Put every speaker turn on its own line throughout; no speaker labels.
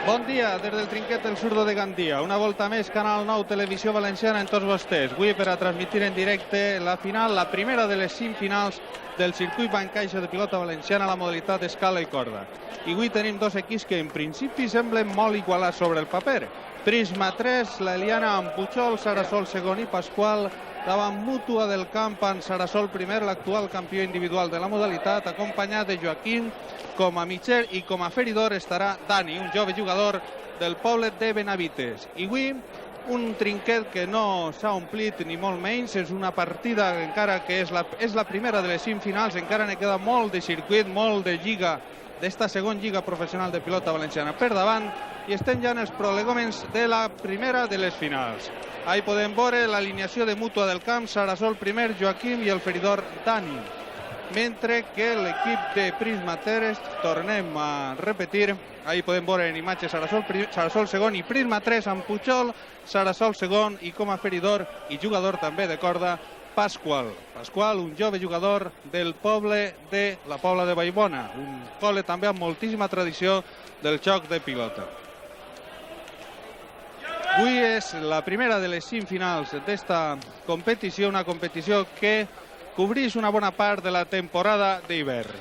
Bon dia, des del trinquet El Zurdo de Gandia. Una volta més, Canal 9, Televisió Valenciana en tots vostès. Avui per a transmitir en directe la final, la primera de les 5 finals del circuit Bancaixa de pilota valenciana a la modalitat escala i corda. I avui tenim dos equips que en principi semblen molt igualats sobre el paper. Prisma 3, l'Eliana amb Puigol, Sarasol segon i Pasqual, davant Mútua del Camp amb Sarasol primer, l'actual campió individual de la modalitat, acompanyat de Joaquín. Com a mitger i com a feridor estarà Dani, un jove jugador del poble de Benavites. I avui un trinquet que no s'ha omplit ni molt menys, és una partida encara que és la primera de les 5 finals, encara ne queda molt de circuit, molt de lliga, d'esta segona lliga professional de pilota valenciana per davant, i estem ja en els prolegòmens de la primera de les finals. Ahí podem veure l'alineació de Mútua del Camp, Sarasol primer, Joaquim i el feridor Dani. Mentre que l'equip de Prisma 3, tornem a repetir, ahí podem veure en imatge Sarasol segon i Prisma 3 amb Puigol, Sarasol segon i com a feridor i jugador també de corda, Pasqual. Pasqual, un jove jugador del poble de la Pobla de Vallbona, un poble també amb moltíssima tradició del joc de pilota. Avui és la primera de les 5 finals d'esta competició, una competició que cobreix una bona part de la temporada d'hivern.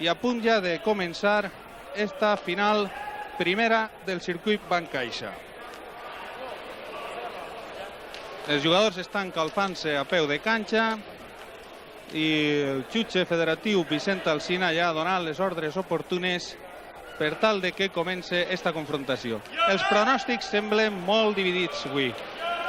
I a punt ja de començar esta final primera del circuit Bancaixa. Els jugadors estan calfant-se a peu de canxa i el jutge federatiu Vicent Alsina ja ha donat les ordres oportunes per tal de que comence esta confrontació. Els pronòstics semblen molt dividits avui.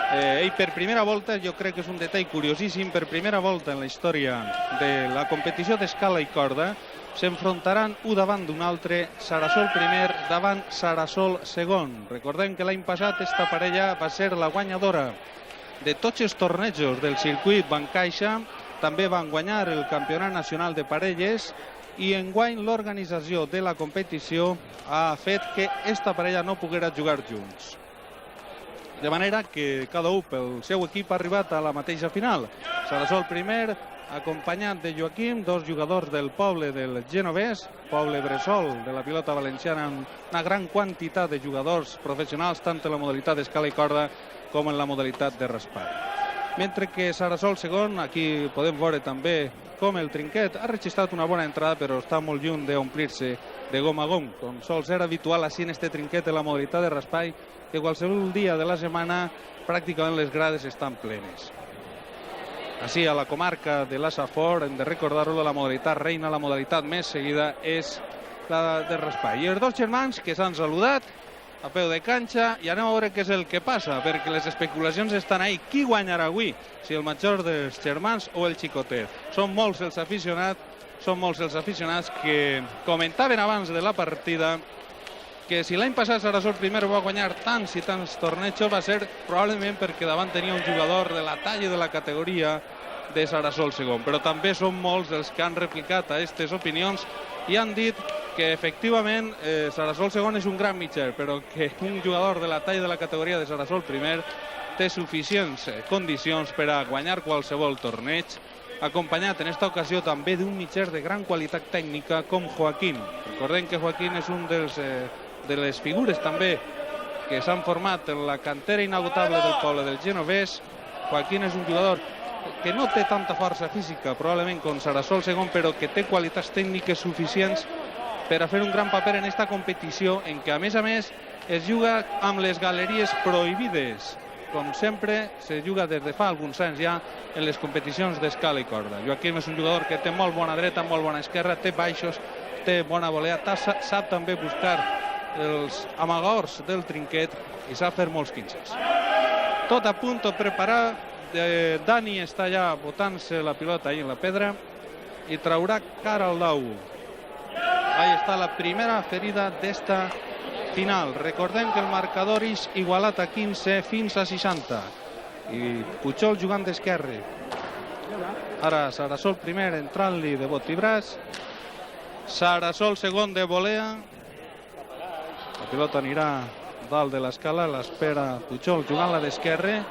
I per primera volta, jo crec que és un detall curiosíssim, per primera volta en la història de la competició d'escala i corda s'enfrontaran un davant d'un altre, Sarasol primer davant Sarasol segon. Recordem que l'any passat esta parella va ser la guanyadora de tots els tornejos del circuit Bancaixa, també van guanyar el campionat nacional de parelles i enguany l'organització de la competició ha fet que esta parella no poguera jugar junts. De manera que cada un pel seu equip ha arribat a la mateixa final. Sarasol primer, acompanyat de Joaquim, dos jugadors del poble del Genovès, poble bressol de la pilota valenciana, amb una gran quantitat de jugadors professionals, tant en la modalitat d'escala i corda com en la modalitat de raspall. Mentre que Sarasol segon, aquí podem veure també com el trinquet ha registrat una bona entrada, però està molt lluny d'omplir-se de gom a gom, com sol ser habitual així en este trinquet en la modalitat de raspall, que qualsevol dia de la setmana pràcticament les grades estan plenes. Així, a la comarca de la Safor, hem de recordar-ho, la modalitat reina, la modalitat més seguida és la de raspall. I els dos germans que s'han saludat a peu de canxa i anem a veure què és el que passa, perquè les especulacions estan ahí. Qui guanyarà avui? Si el major dels germans o el xicotet? Són molts els aficionats que comentaven abans de la partida que si l'any passat Sarasol primer va guanyar tants i tants tornejos va ser probablement perquè davant tenia un jugador de la talla i de la categoria de Sarasol segon. Però també són molts els que han replicat a aquestes opinions i han dit que efectivament Sarasol segon és un gran mitger, però que un jugador de la talla i de la categoria de Sarasol primer té suficients condicions per a guanyar qualsevol torneig, acompanyat en esta ocasió també d'un mitger de gran qualitat tècnica com Joaquín. Recordem que Joaquín és un de les figures també que s'han format en la cantera inagotable del poble del Genovès. Joaquín és un jugador que no té tanta força física probablement com Sarasol segon, però que té qualitats tècniques suficients per a fer un gran paper en esta competició, en què a més es juga amb les galeries prohibides, com sempre se juga des de fa alguns anys ja en les competicions d'escala i corda. Joaquim és un jugador que té molt bona dreta, molt bona esquerra, té baixos, té bona volea, sap també buscar els amagadors del trinquet i sap fer molts quinces. Tot a punt, tot preparat. Dani està ja botant-se la pilota ahí en la pedra i traurà cara al dau. Ahí està la primera ferida d'esta final. Recordem que el marcador és igualat a 15 fins a 60 i Puigol jugant d'esquerre. Ara Sarasol primer entrant-li de bot i braç, Sarasol segon de volea. La pilota anirà dalt de l'escala, l'espera Puigol jugant-la d'esquerre.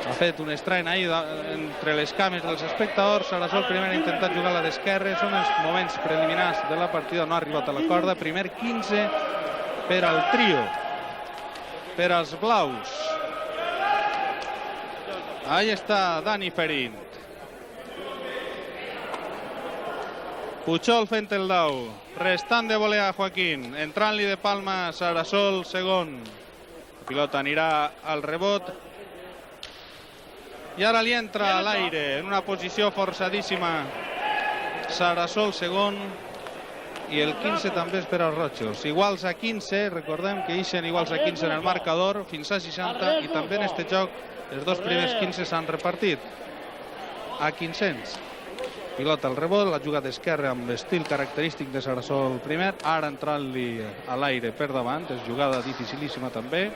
Ha fet un estrany ahí entre les cames dels espectadors. Sarasol primer ha intentat jugar a la d'esquerra. Són els moments preliminars de la partida, no ha arribat a la corda. Primer 15 per al trio, per als blaus. Ahí està Dani Ferint. Pujol fent el dau, restant de voler a Joaquín, entrant-li de palma Sarasol, segon. La pilota anirà al rebot. I ara li entra a l'aire, en una posició forçadíssima. Sarasol, segon. I el 15 també és per als rojos. Iguals a 15, recordem que ixen iguals a 15 en el marcador, fins a 60, i també en este joc els dos primers 15 s'han repartit a 500. Pilota al rebot, la jugada d'esquerra amb l'estil característic de Sarasol primer, ara entrant-li a l'aire per davant, és jugada dificilíssima també.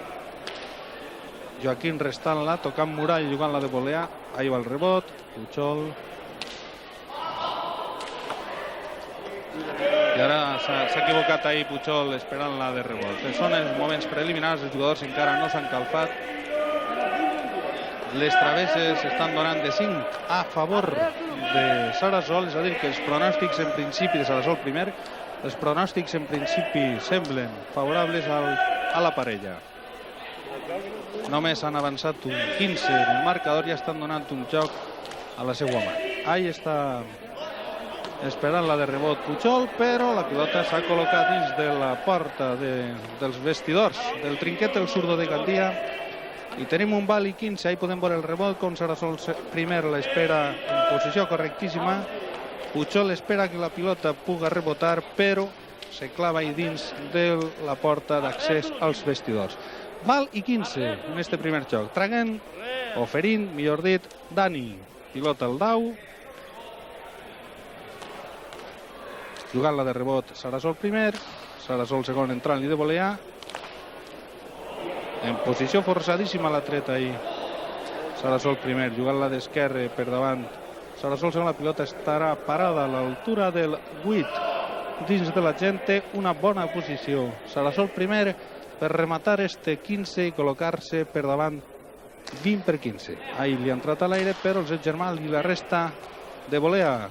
Joaquín restant-la, tocant Murall, jugant-la de volea, ahí va el rebot, Pujol. I ara s'ha equivocat ahí Pujol esperant-la de rebot. Són els moments preliminars, els jugadors encara no s'han calfat. Les travesses estan donant de 5 a favor de Sarasol, és a dir, que els pronòstics en principi de Sarasol primer, els pronòstics en principi semblen favorables a la parella. Només han avançat un 15 en el marcador i estan donant un joc a la seva mà. Ahí està esperant la de rebot Pujol, però la pilota s'ha col·locat dins de la porta dels vestidors del trinquet del zurdo de Gandia. I tenim un val i 15, ahí podem veure el rebot, com Sarasol primer l'espera en posició correctíssima. Pujol espera que la pilota puga rebotar, però se clava ahí dins de la porta d'accés als vestidors. Val i 15 en este primer joc. Traguen, oferint, millor dit, Dani. Pilota al dau. Jugant-la de rebot Sarasol primer, Sarasol segon entrant-li de volea. En posició forçadíssima la treta ahí. Sarasol primer, jugant-la d'esquerra per davant. Sarasol segon, la pilota estarà parada a l'altura del 8 dins de la gent, una bona posició. Sarasol primer per rematar este 15 i col·locar-se per davant 20 per 15. Ahí li ha entrat a l'aire, però el seu germà li la resta de volea.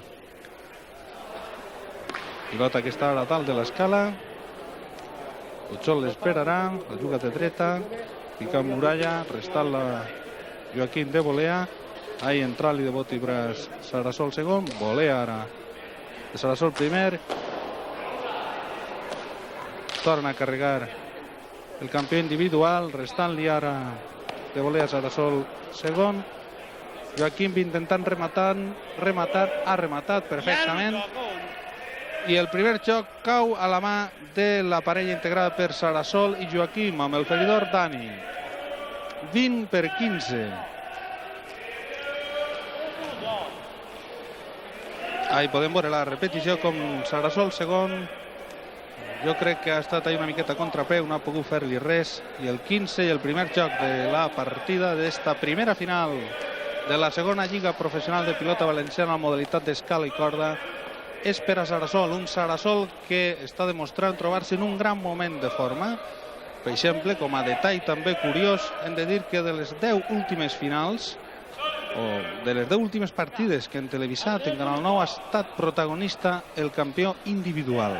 Pilota que està a la dalt de l'escala. Pujol l'esperarà, la juga de dreta, picant Muralla, restant-la Joaquín de volea. Ahí entrant-li de bot i braç Sarasol segon, volea ara de Sarasol primer. Torna a carregar el campió individual, restant-li ara de volea Sarasol segon. Joaquín intentant rematar, ha rematat perfectament. I el primer joc cau a la mà de la parella integrada per Sarasol i Joaquim, amb el feridor Dani. 20 per 15. Ahí podem veure la repetició com Sarasol segon. Jo crec que ha estat ahí una miqueta contrapeu, no ha pogut fer-li res. I el 15 i el primer joc de la partida d'esta primera final de la segona lliga professional de pilota valenciana en modalitat d'escala i corda és per a Sarasol, un Sarasol que està demostrant trobar-se en un gran moment de forma. Per exemple, com a detall també curiós, hem de dir que de les 10 últimes finals, o de les 10 últimes partides que han televisat en Canal 9, ha estat protagonista el campió individual.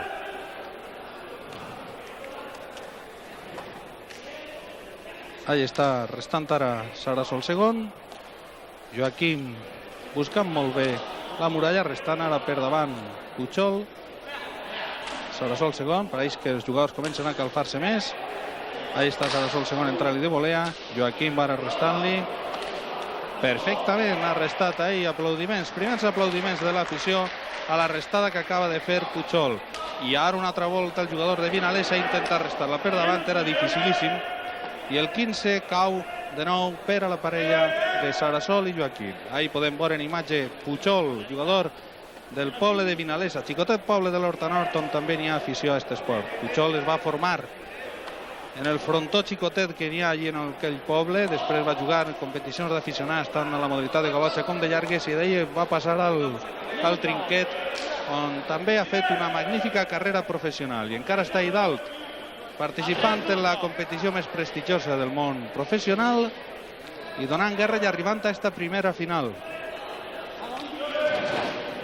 Ahí està, restant ara Sarasol segon. Joaquim buscant molt bé la Muralla, restant ara per davant Pujol. Sarasol segon, pareix que els jugadors comencen a calfar-se més. Ahí està Sarasol segon entrant-li de volea. Joaquim va restant-li. Perfectament ha restat ahí, aplaudiments, primers aplaudiments de l'afició a la restada que acaba de fer Pujol. I ara una altra volta el jugador de Vinalesa ha intentat restar-la per davant, era dificilíssim. I el 15 cau de nou per a la parella de Sarasol i Joaquim. Ahí podem veure en imatge Pujol, jugador del poble de Vinalesa, xicotet poble de l'Horta Nord, on també n'hi ha afició a aquest esport. Pujol es va formar en el frontó xicotet que n'hi ha allí en aquell poble, després va jugar en competicions d'aficionats, tant en la modalitat de galotxa com de llargues, i d'ahir va passar al trinquet, on també ha fet una magnífica carrera professional, i encara està ahí dalt, participant en la competició més prestigiosa del món professional i donant guerra i arribant a esta primera final.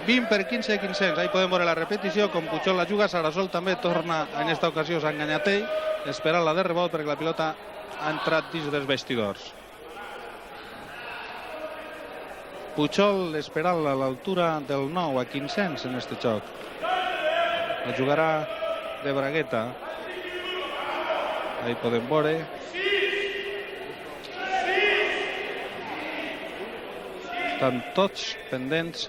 20 per 15 500. Ahí podem veure la repetició, com Pujol la juga. Sarasol també torna, en esta ocasió s'ha enganyat ell, esperant la de rebot perquè la pilota ha entrat dins dels vestidors. Pujol esperant a l'altura del 9 a 500 en este joc. La jugarà de bragueta. Ahí podem veure. Estan tots pendents,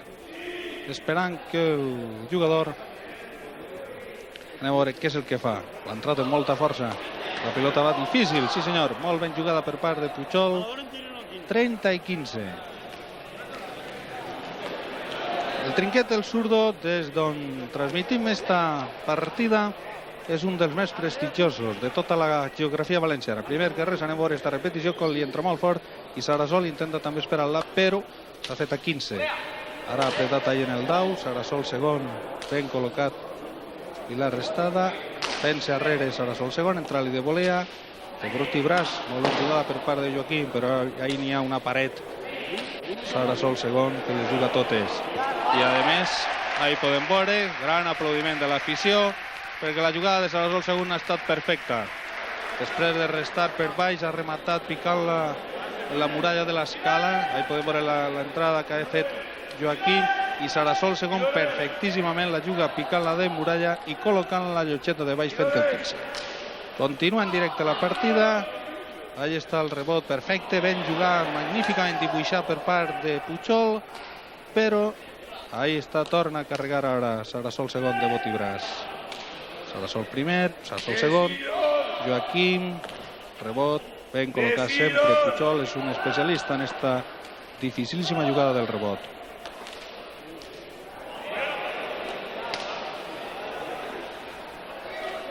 esperant que el jugador... Anem a veure què és el que fa. L'ha entrat amb molta força. La pilota va difícil, sí senyor. Molt ben jugada per part de Pujol. 30 i 15. El trinquet del Zurdo, des d'on transmitim esta partida, és un dels més prestigiosos de tota la geografia valenciana. Primer que res, anem a veure esta repetició, que li entra molt fort i Sarasol intenta també esperar-la, però s'ha fet a 15. Ara ha apretat ahí en el dau, Sarasol segon, ben col·locat i la restada, pense arrere Sarasol segon, entra-li de volea, de brot i braç, molt ben jugada per part de Joaquim, però ahí n'hi ha una paret. Sarasol segon, que les juga totes. I a més, ahí podem veure, gran aplaudiment de l'afició, perquè la jugada de Sarasol segon ha estat perfecta. Després de restar per baix, ha rematat picant la muralla de l'escala. Ahí podem veure l'entrada que ha fet Joaquim, i Sarasol segon perfectíssimament la juga picant la de muralla i col·locant la llotxeta de baix fent el 15. Continua en directe la partida. Ahí està el rebot perfecte, ben jugat, magníficament dibuixat per part de Pujol, però ahí està, torna a carregar ara Sarasol segon de bot i braç. Sarasol primer, Sarasol segon, Joaquim, rebot, ben col·locat sempre. Pujol és un especialista en esta dificilíssima jugada del rebot.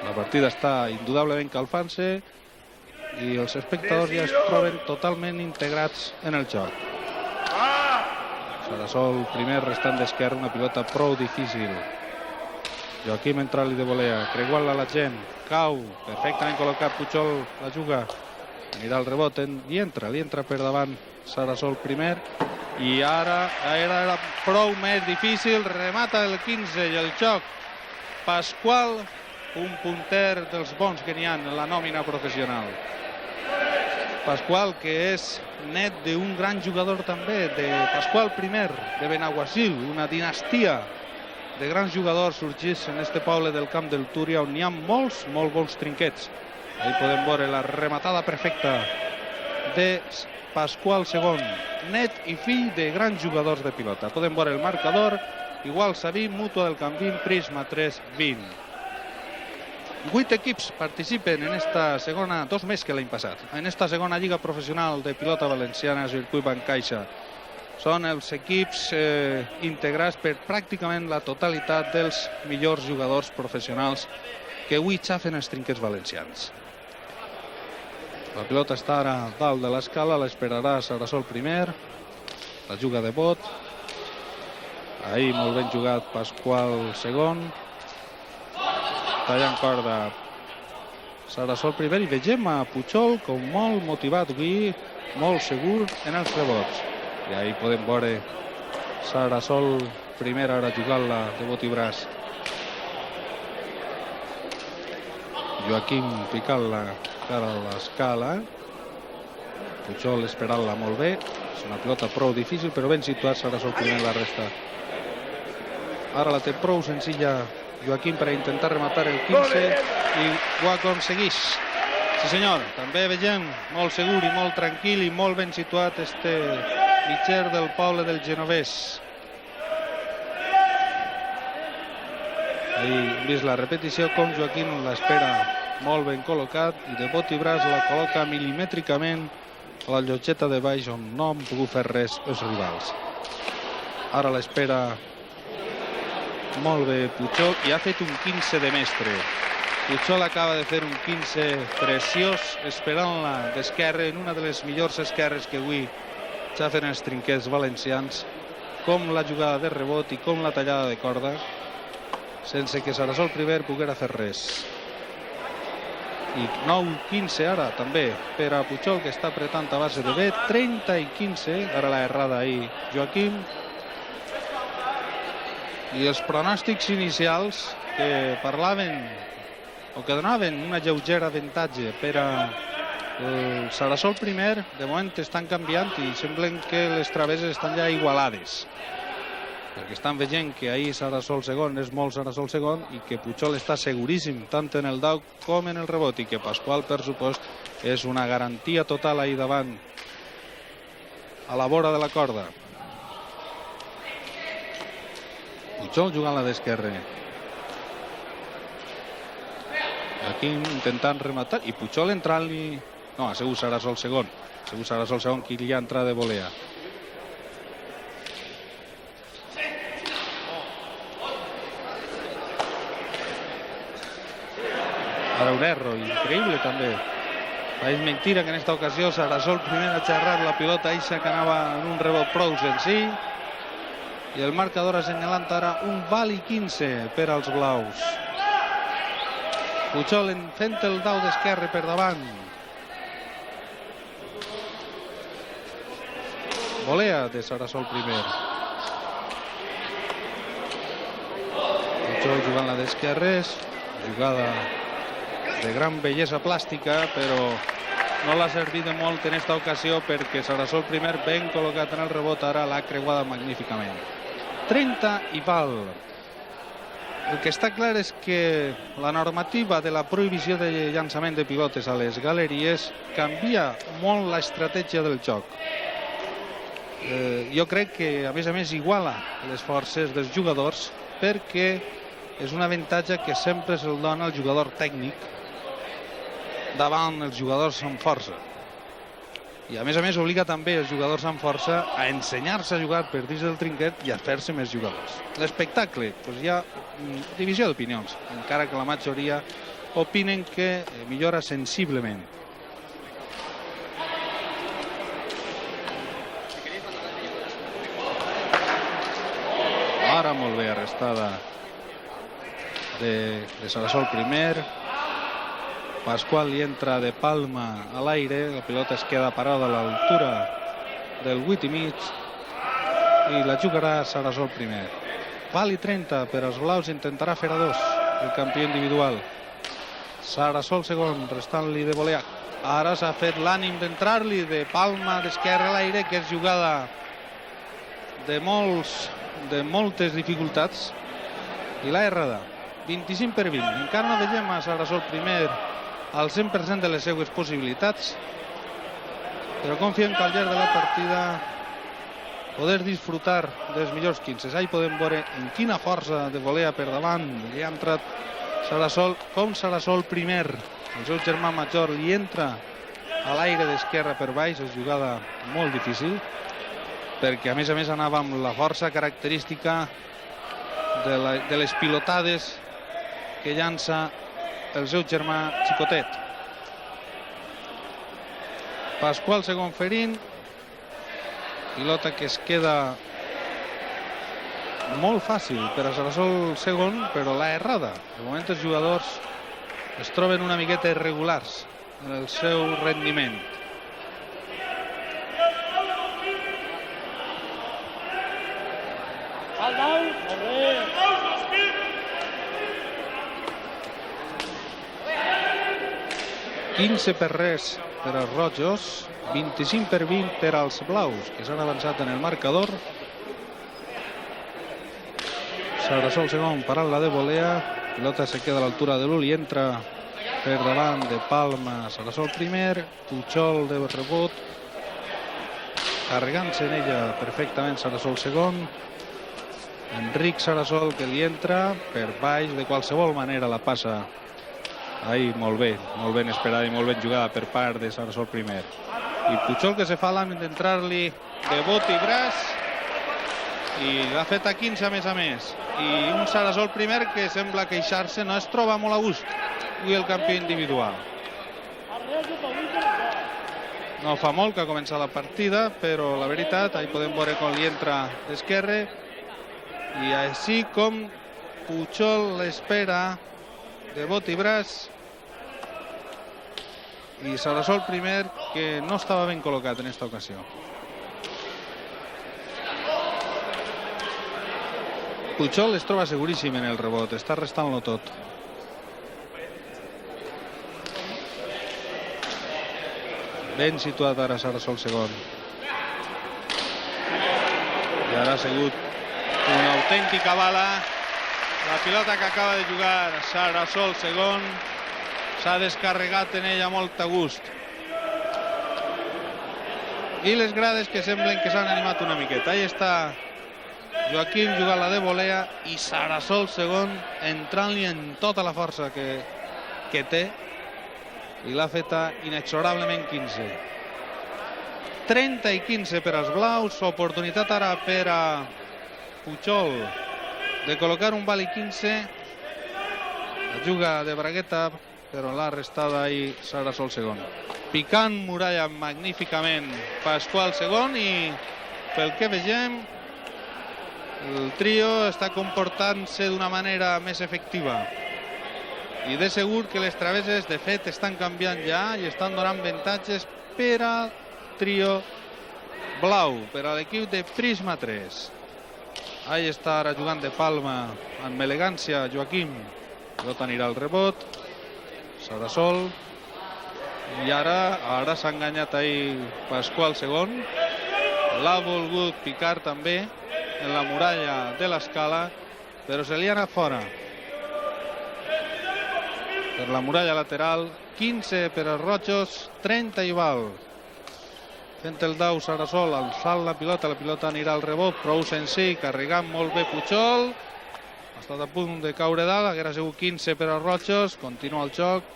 La partida està indudablement calfant-se i els espectadors ja es troben totalment integrats en el joc. Sarasol primer, restant d'esquerra, una pilota prou difícil. Joaquim entra-li de volea, creuant-la la gent, cau, perfectament col·locat, Pujol la juga, anirà el rebot i li entra per davant Sarasol primer, i ara era prou més difícil, remata el 15 i el joc. Pasqual, un punter dels bons que n'hi ha en la nòmina professional. Pasqual, que és net d'un gran jugador també, de Pasqual primer, de Benaguasil, una dinastia de grans jugadors sorgits en este poble del Camp del Túria, on n'hi ha molts, molt bons trinquets. Ahí podem veure la rematada perfecta de Pasqual segon, net i fill de grans jugadors de pilota. Podem veure el marcador, igual Sabí, Mútua del Camp 20, Prisma 3, 20. 8 equips participen en esta segona, 2 més que l'any passat, en esta segona lliga professional de pilota valenciana, Circuit Bancaixa. Són els equips integrats per pràcticament la totalitat dels millors jugadors professionals que avui xafen els trinquets valencians. La pilota està ara dalt de l'escala, l'esperarà Sarasol primer, la juga de bot, ahí molt ben jugat Pasqual segon, tallant corda Sarasol primer, i vegem a Pujol com molt motivat avui, molt segur en els rebots. I ahí podem veure Sarasol primer ara jugant-la de bot i braç. Joaquim picant-la cara a l'escala. Pujol esperant-la molt bé. És una pilota prou difícil, però ben situat Sarasol primer la resta. Ara la té prou senzilla Joaquim per intentar rematar el 15 i ho aconsegueix. Sí senyor, també veiem molt segur i molt tranquil i molt ben situat este mitger del poble del Genovès. Ahí hem vist la repetició com Joaquim l'espera molt ben col·locat i de bot i braç la col·loca milimètricament a la llotxeta de baix on no han pogut fer res els rivals. Ara l'espera molt bé Pujol i ha fet un 15 de mestre. Pujol acaba de fer un 15 preciós esperant-la d'esquerra en una de les millors esquerres que avui xafen els trinquets valencians, com la jugada de rebot i com la tallada de corda, sense que Sarasol primer poguera fer res. I 9-15 ara també per a Pujol, que està apretant a base de B. 30 i 15, ara la errada ahí Joaquim. I els pronòstics inicials que parlaven o que donaven una lleugera avantatge per a el Sarasol primer, de moment estan canviant i semblen que les traveses estan ja igualades, perquè estan veient que ahir Sarasol segon és molt Sarasol segon i que Pujol està seguríssim tant en el dau com en el rebot, i que Pasqual, per supost, és una garantia total ahir davant a la vora de la corda. Pujol jugant la d'esquerra, aquí intentant rematar, i Pujol entrant-li. No, ha sigut Sarasol segon. Ha sigut Sarasol segon qui li ha entrat de volea. Ara un erro increïble també. És mentira que en esta ocasió Sarasol primer ha xerrat la pilota eixa que anava en un rebot prou senzill, i el marcador assenyalant ara un vali 15 per als blaus. Pujol fent el dau d'esquerre per davant. Volea de Sarasol primer. Pujol jugant la d'esquerres, jugada de gran bellesa plàstica, però no l'ha servit de molt en esta ocasió, perquè Sarasol primer, ben col·locat en el rebot, ara l'ha creuada magníficament. 30 i val. El que està clar és que la normativa de la prohibició de llançament de pilotes a les galeries canvia molt l'estratègia del joc. Jo crec que, a més, iguala les forces dels jugadors, perquè és un avantatge que sempre se'l dona al jugador tècnic davant els jugadors amb força. I, a més, obliga també els jugadors amb força a ensenyar-se a jugar per dins del trinquet i a fer-se més jugadors. L'espectacle, doncs hi ha divisió d'opinions, encara que la majoria opinen que millora sensiblement. Ara molt bé arrestada de Sarasol primer. Pasqual li entra de palma a l'aire, la pilota es queda parada a l'altura del 8 i mig i la jugarà Sarasol primer. Vali 30 per als blaus, intentarà fer a 2 el campió individual. Sarasol segon, restant-li de volea. Ara s'ha fet l'ànim d'entrar-li de palma d'esquerra a l'aire, que és jugada de moltes dificultats, i l'ha errada. 25 per 20. Encara no veiem a Sarasol primer al 100% de les seues possibilitats, però confiem que al llarg de la partida poder disfrutar dels millors 15. Ahí podem veure en quina força de volea per davant li ha entrat Sarasol, com Sarasol primer, el seu germà major, li entra a l'aire d'esquerra per baix. És jugada molt difícil, perquè a més anava amb la força característica de les pilotades que llança el seu germà xicotet. Pasqual segon ferint, pilota que es queda molt fàcil per a Sarasol segon, però l'ha errada. De moment els jugadors es troben una miqueta irregulars en el seu rendiment. «15 per res per als rojos, 25 per 20 per als blaus, que s'han avançat en el marcador». Sarasol segon parant la de volea, pilota se queda a l'altura de l'U i entra per davant de palma Sarasol primer. Pujol de rebot, carregant-se en ella perfectament Sarasol segon. Enric Sarasol, que li entra per baix, de qualsevol manera la passa ahí molt ben esperada i molt ben jugada per part de Sarasol primer. I Pujol, que se fa l'ànim d'entrar-li de bot i braç, i l'ha fet a 15 a més. I un Sarasol primer que sembla queixar-se, no es troba molt a gust avui el campió individual. No fa molt que ha començat la partida, però la veritat, ahí podem veure com li entra d'esquerre, i així com Pujol l'espera de bot i braç, i Sarasol primer, que no estava ben col·locat en esta ocasió. Pujol es troba seguríssim en el rebot, està restant-lo tot. Ben situat ara Sarasol segon. I ara ha sigut una autèntica bala. La pilota que acaba de jugar Sarasol segon s'ha descarregat en ella molt a gust. I les grades que semblen que s'han animat una miqueta. Ahí està Joaquim jugant la de volea i Sarasol segon entrant-li en tota la força que té i l'ha feta inexorablement 15. 30 i 15 per als blaus. Oportunitat ara per a Pujol de col·locar un val i 15. La juga de bragueta, però l'ha arrestada ahí Sarasol segon. Picant muralla magníficament Pasqual segon i pel que vegem el trio està comportant-se d'una manera més efectiva. I de segur que les travesses de fet estan canviant ja i estan donant avantatges per al trio blau, per a l'equip de Prisma 3. Ahí està ara jugant de palma amb elegància Joaquim. Pilota anirà al rebot. Sarasol. I ara s'ha enganyat ahí Pasqual segon. L'ha volgut picar també en la muralla de l'escala, però se li ha anat fora. Per la muralla lateral, 15 per als rojos, 30 i val. Fent el dau Sarasol, alçant la pilota anirà al rebot, prou senzill, carregant molt bé Pujol. Ha estat a punt de caure dalt, haguera sigut 15 per als rojos, continua el joc.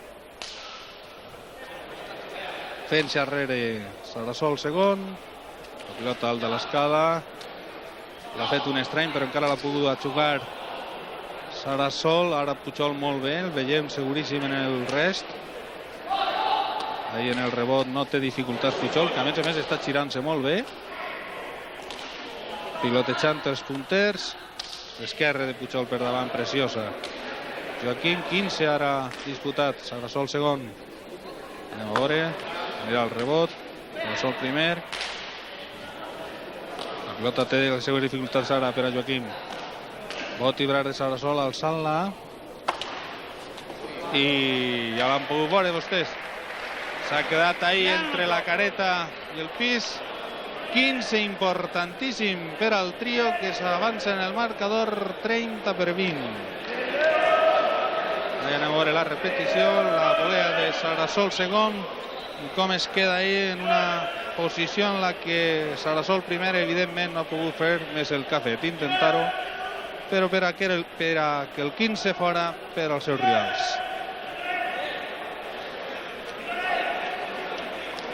Fent-se arrere Sarasol segon, la pilota alt de l'escala. L'ha fet un estrany, però encara l'ha pogut jugar Sarasol. Ara Pujol molt bé, el veiem seguríssim en el rest. Ahí en el rebot no té dificultats Pujol, que a més està girant-se molt bé. Pilotejant els punters. L'esquerra de Pujol per davant, preciosa. Joaquim, 15 ara disputat. Sarasol segon. Anem a veure. Anirà al rebot. Sarasol primer. La pilota té les seves dificultats ara per a Joaquim. Bot i braç de Sarasol alçant-la. I ja l'han pogut veure vostès. S'ha quedat ahí entre la careta i el pis. 15 importantíssim per al trio que s'avança en el marcador 30 per 20. Ahí anem a veure la repetició, la volea de Sarasol segon i com es queda ahí en una posició en la que Sarasol primer evidentment no ha pogut fer més el que ha fet, intentar-ho, però per a que el 15 fora per als seus rivals.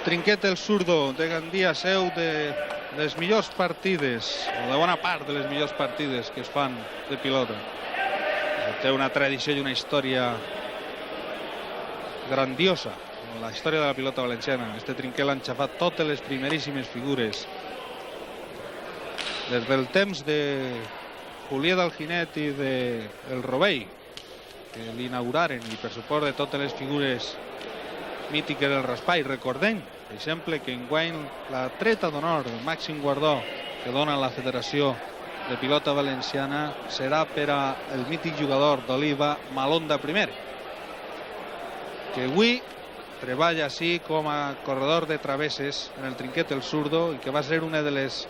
Trinquet el zurdo de Gandia, seu de les millors partides, o de bona part de les millors partides que es fan de pilota. Té una tradició i una història grandiosa en la història de la pilota valenciana. Este Trinquet l'ha enxafat totes les primeríssimes figures. Des del temps de Julià d'Alginet i del Rovell, que l'inauguraren, i per suport de totes les figures mítiques del raspall. Recordem, per exemple, que enguany la treta d'honor, el màxim guardó que dona la Federació de Pilota Valenciana serà per al mític jugador d'Oliva, Malonda I, que avui treballa així com a corredor de travesses en el Trinquet el zurdo i que va ser una de les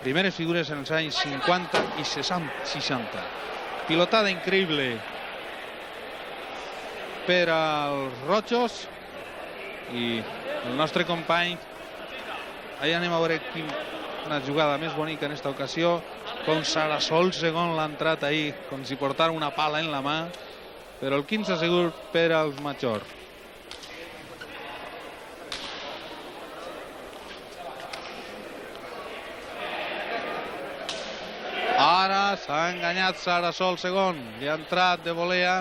primeres figures en els anys 50 i 60. Pilotada increïble per als rojos i el nostre company. Allà anem a veure una jugada més bonica en esta ocasió, com Sarasol segon l'ha entrat ahí com si portara una pala en la mà, però el 15 segur per als majors. Ara s'ha enganyat Sarasol segon, li ha entrat de volea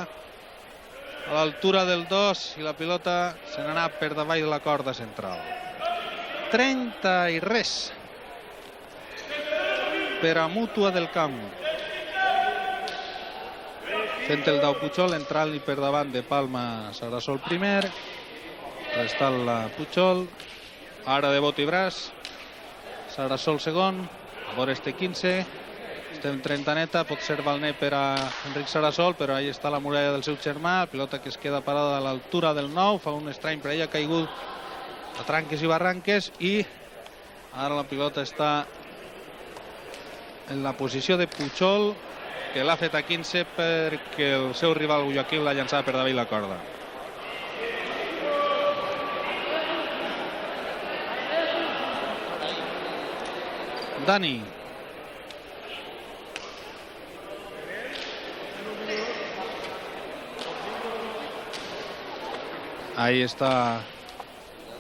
a l'altura del 2 i la pilota se n'ha anat per davall de la corda central. 30 i res per a Mútua del Camp. Fent el dau Pujol, entrant-li per davant de palma Sarasol primer, restant-la Pujol. Ara de bot i braç Sarasol segon, a veure este 15. Estem 30 neta, pot ser Balné per a Enric Sarasol, però ahí està la muralla del seu germà, la pilota que es queda parada a l'altura del 9, fa un estrany per ella, ha caigut a tranques i barranques, i ara la pilota està en la posició de Pujol, que l'ha fet a 15 perquè el seu rival Joaquim l'ha llançat per davall la corda. Dani. Ahí està.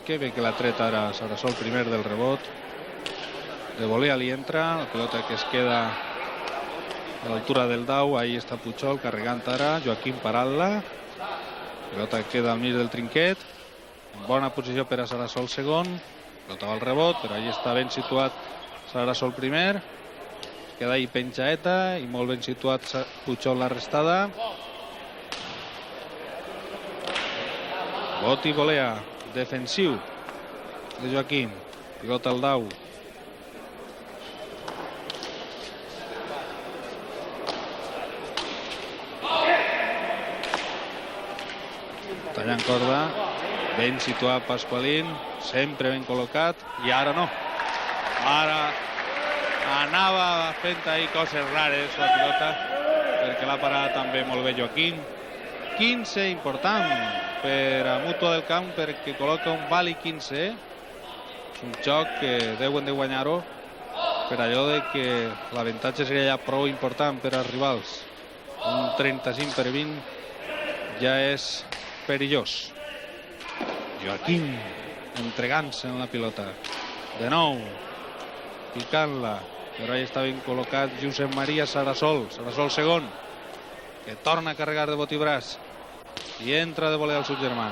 Que bé que l'ha tret ara Sarasol primer del rebot. De volea li entra, la pilota que es queda a l'altura del dau. Ahí està Pujol carregant ara, Joaquim parant-la. Pilota que queda al mig del trinquet. En bona posició per a Sarasol segon. Pilota va al rebot, però ahí està ben situat Sarasol primer. Es queda ahí penjaeta i molt ben situat Pujol la restada. Bot i volea defensiu de Joaquim. Pilota al dau. Tallant corda. Ben situat Pasqualín. Sempre ben col·locat. I ara no. Ara anava fent ahí coses rares la pilota, perquè l'ha parat també molt bé Joaquim. 15 important per a Mútua del Camp, perquè col·loca un vali 15. És un joc que deuen de guanyar-ho, per allò de que l'avantatge seria ja prou important per als rivals. Un 35/20 ja és perillós. Joaquim entregant-se en la pilota. De nou, picant-la, però ahí està ben col·locat Josep Maria Sarasol. Sarasol segon, que torna a carregar de bot i braç i entra de voler al seu germà.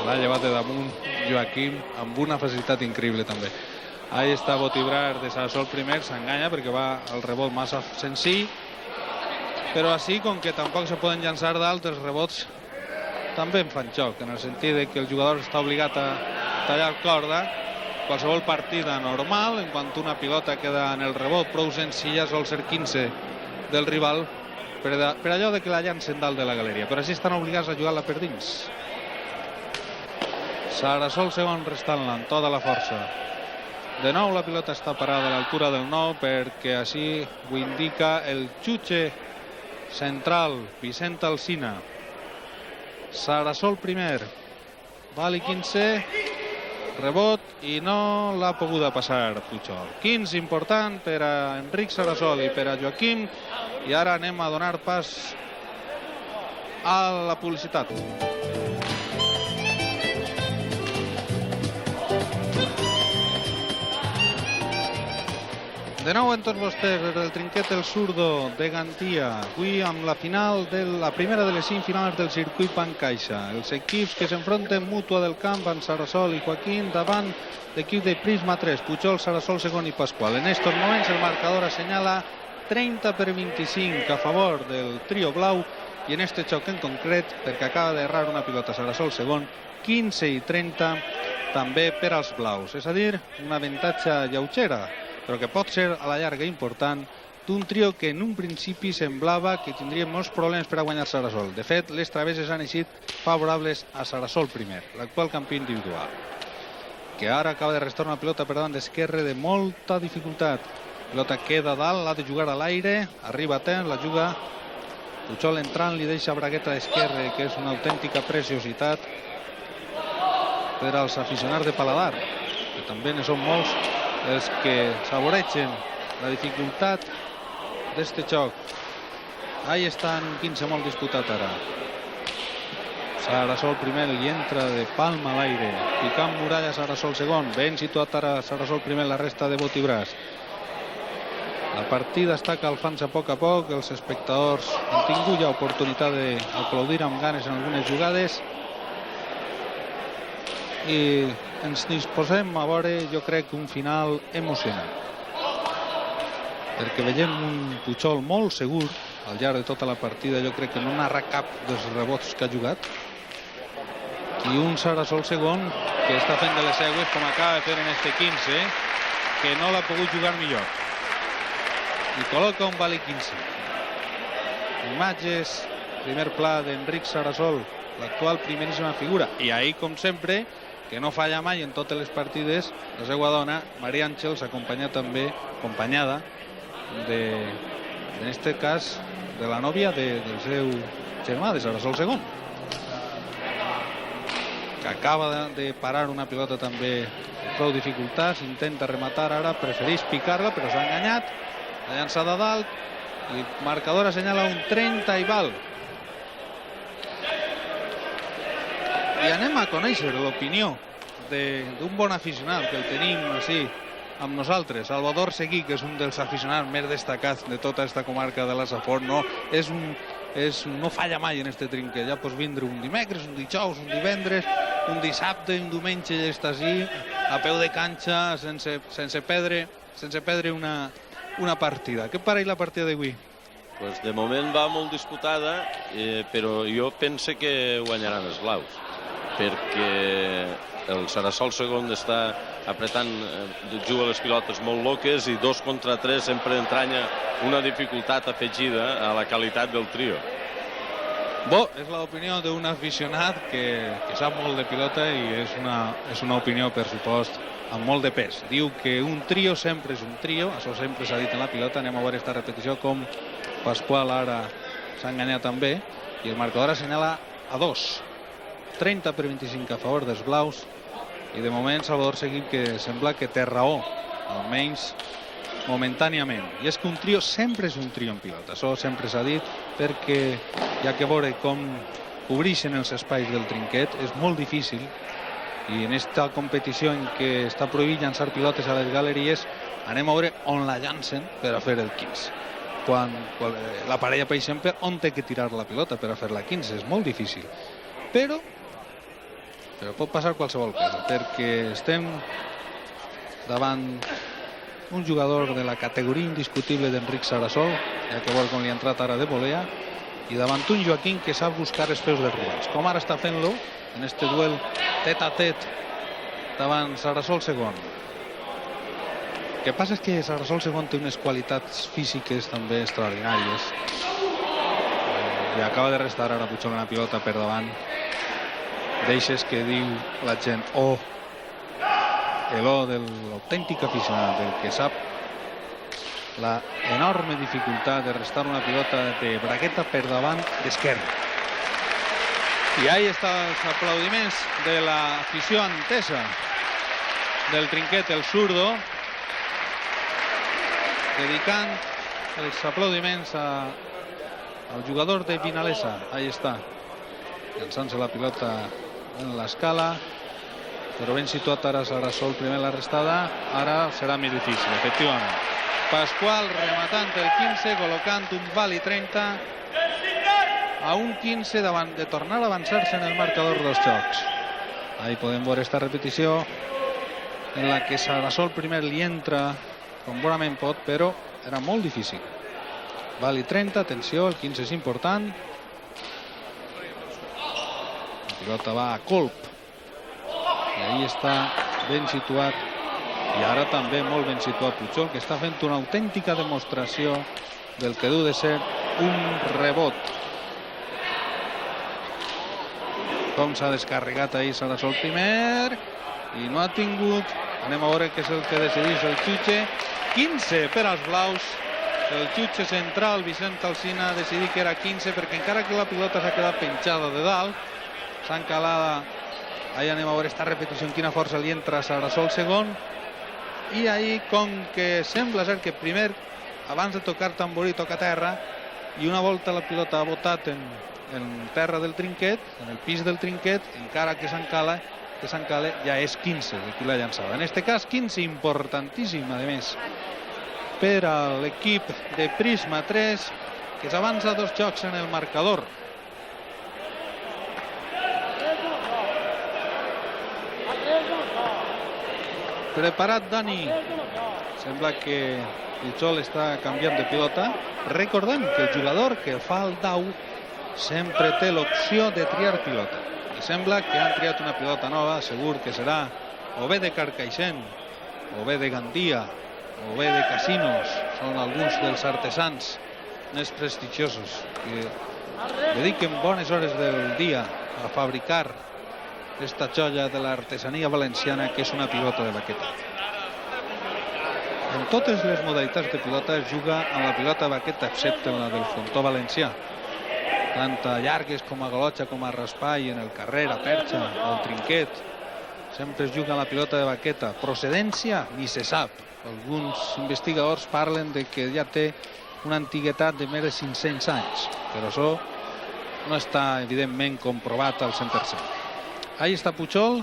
L'ha llevat de damunt Joaquim amb una facilitat increïble també. Ahí està bot i braç de Sarasol primer, s'enganya perquè va al rebot massa senzill, però així, com que tampoc se poden llançar d'altres rebots, també en fan joc, en el sentit de que el jugador està obligat a tallar corda. Qualsevol partida normal, en quant una pilota queda en el rebot prou senzilla, sol ser 15 del rival, per allò de que la llancen dalt de la galeria, però així estan obligats a jugar-la per dins. Sarasol segon restant-la amb tota la força. De nou la pilota està parada a l'altura del 9, perquè així ho indica el jutge central, Vicent Alsina. Sarasol primer, vali 15, rebot, i no l'ha poguda passar Pujol. 15 important per a Enric Sarasol i per a Joaquim, i ara anem a donar pas a la publicitat. De nou en tots vostès, des del trinquet El Zurdo de Gandia, avui amb la final de la primera de les 5 finals del circuit Pancaixa. Els equips que s'enfronten Mútua del Camp amb Sarasol i Joaquim davant l'equip de Prisma 3, Pujol, Sarasol segon i Pasqual. En estos moments el marcador assenyala 30/25 a favor del trio blau, i en este xoc en concret, perquè acaba d'errar una pilota Sarasol segon, 15/30 també per als blaus. És a dir, un avantatge lleugera, però que pot ser a la llarga important, d'un trio que en un principi semblava que tindria molts problemes per a guanyar Sarasol. De fet, les travesses han eixit favorables a Sarasol primer, l'actual campió individual, que ara acaba de restar una pilota per davant d'esquerre de molta dificultat. Pilota queda dalt, l'ha de jugar a l'aire, arriba a temps, la juga Pujol entrant, li deixa bragueta d'esquerre, que és una autèntica preciositat per als aficionats de paladar, que també ne són molts els que saboregen la dificultat d'este joc. Ahí estan 15 molt disputat ara. Sarasol primer li entra de palma a l'aire, picant muralla Sarasol segon, ben situat ara Sarasol primer, la resta de bot i braç. La partida està calfant-se a poc, els espectadors han tingut ja oportunitat d'aplaudir amb ganes en algunes jugades, i ens disposem a veure, jo crec, un final emocionant, perquè veiem un Pujol molt segur al llarg de tota la partida. Jo crec que no narra cap dels rebots que ha jugat, i un Sarasol segon que està fent de les seues, com acaba de fer en este 15, que no l'ha pogut jugar millor. I col·loca un vali 15. Imatges, primer pla d'Enric Sarasol, l'actual primeríssima figura. I ahir, com sempre, que no falla mai en totes les partides, la seva dona, Maria Àngels, acompanyada en este cas, de la nòvia del seu germà, de Sarasol II, que acaba de parar una pilota també amb prou dificultats, intenta rematar ara, prefereix picar-la, però s'ha enganyat, la llançada dalt, i el marcador assenyala un 30 i val. I anem a conèixer l'opinió d'un bon aficionat que el tenim així amb nosaltres, Salvador Seguí, que és un dels aficionats més destacats de tota aquesta comarca de la Safor. No falla mai en este trinquet, ja pots vindre un dimecres, un dijous, un divendres, un dissabte, un diumenge, ja està així a peu de canxa, sense perdre una partida. Què et pareix la partida d'avui?
Pues de moment va molt disputada, però jo penso que guanyaran els blaus, perquè el Sarasol II està apretant, juga les pilotes molt loques i 2 contra 3 sempre entranya una dificultat afegida a la qualitat del trio.
És l'opinió d'un aficionat que sap molt de pilota i és una opinió, per supost, amb molt de pes. Diu que un trio sempre és un trio, això sempre s'ha dit en la pilota. Anem a veure aquesta repetició, com Pasqual ara s'ha enganyat també, i el marcador assenyala a 2. 30 per 25 a favor dels blaus, i de moment Salvador Seguí, que sembla que té raó, almenys momentàniament. I és que un trio sempre és un trio en pilota, això sempre s'ha dit, perquè hi ha que veure com cobreixen els espais del trinquet, és molt difícil, i en aquesta competició en què està prohibit llançar pilotes a les galeries, anem a veure on la llancen per a fer el 15. Quan la parella, per exemple, on té que tirar la pilota per a fer la 15, és molt difícil. Però pot passar qualsevol cosa, perquè estem davant un jugador de la categoria indiscutible d'Enric Sarasol, ja que vol com li ha entrat ara de volea, i davant un Joaquín que sap buscar els peus dels rivals, com ara està fent-lo en este duel tet a tet davant Sarasol II. El que passa és que Sarasol II té unes qualitats físiques també extraordinàries, i acaba de restar ara Puigol una pilota per davant d'eixes que diu la gent l'o de l'autèntic aficionat, del que sap la enorme dificultat de restar una pilota de bragueta per davant d'esquerra. I ahí estan els aplaudiments de l'afició entesa del trinquet, el zurdo, dedicant els aplaudiments al jugador de Vinalesa. Ahí està, llançant-se la pilota en l'escala, però ben situat ara Sarasol, primer la restada, ara serà més difícil, efectivament. Pasqual rematant el 15, col·locant un vali 30 a un 15 davant de tornar a avançar-se en el marcador dels jocs. Ahí podem veure esta repetició en la que Sarasol primer li entra com bonament pot, però era molt difícil. Vali 30, atenció, el 15 és important. La pilota va a colp. I ahí està ben situat, i ara també molt ben situat Puigol, que està fent una autèntica demostració del que deu de ser un rebot. Com s'ha descarregat ahir Sarasol primer, i no ha tingut. Anem a veure què és el que decideix el jutge. 15 per als blaus. El jutge central, Vicent Alsina, ha decidit que era 15, perquè encara que la pilota s'ha quedat penjada de dalt, s'ha encalada. Ahí anem a veure esta repetició, en quina força li entra Sarasol II. I ahí, com que sembla ser que primer, abans de tocar tamborí, toca terra, i una volta la pilota ha botat en terra del trinquet, en el pis del trinquet, encara que s'encala, ja és 15 de qui l'ha llançada. En este cas, 15 importantíssim, a més, per a l'equip de Prisma 3, que s'avança 2 jocs en el marcador. Preparat Dani. Sembla que Puigol està canviant de pilota. Recordem que el jugador que fa el dau sempre té l'opció de triar pilota. sembla que han triat una pilota nova, segur que serà o bé de Carcaixent, o bé de Gandia, o bé de Casinos. Són alguns dels artesans més prestigiosos que dediquen bones hores del dia a fabricar esta joia de l'artesania valenciana, que és una pilota de baqueta. En totes les modalitats de pilota es juga amb la pilota de baqueta, excepte en la del frontó valencià. Tant a llargues com a galotxa, com a raspall, en el carrer, a perxa, al trinquet. Sempre es juga amb la pilota de baqueta. Procedència ni se sap. Alguns investigadors parlen de que ja té una antiguitat de més de 500 anys, però això no està evidentment comprovat al 100%. Ahí està Pujol,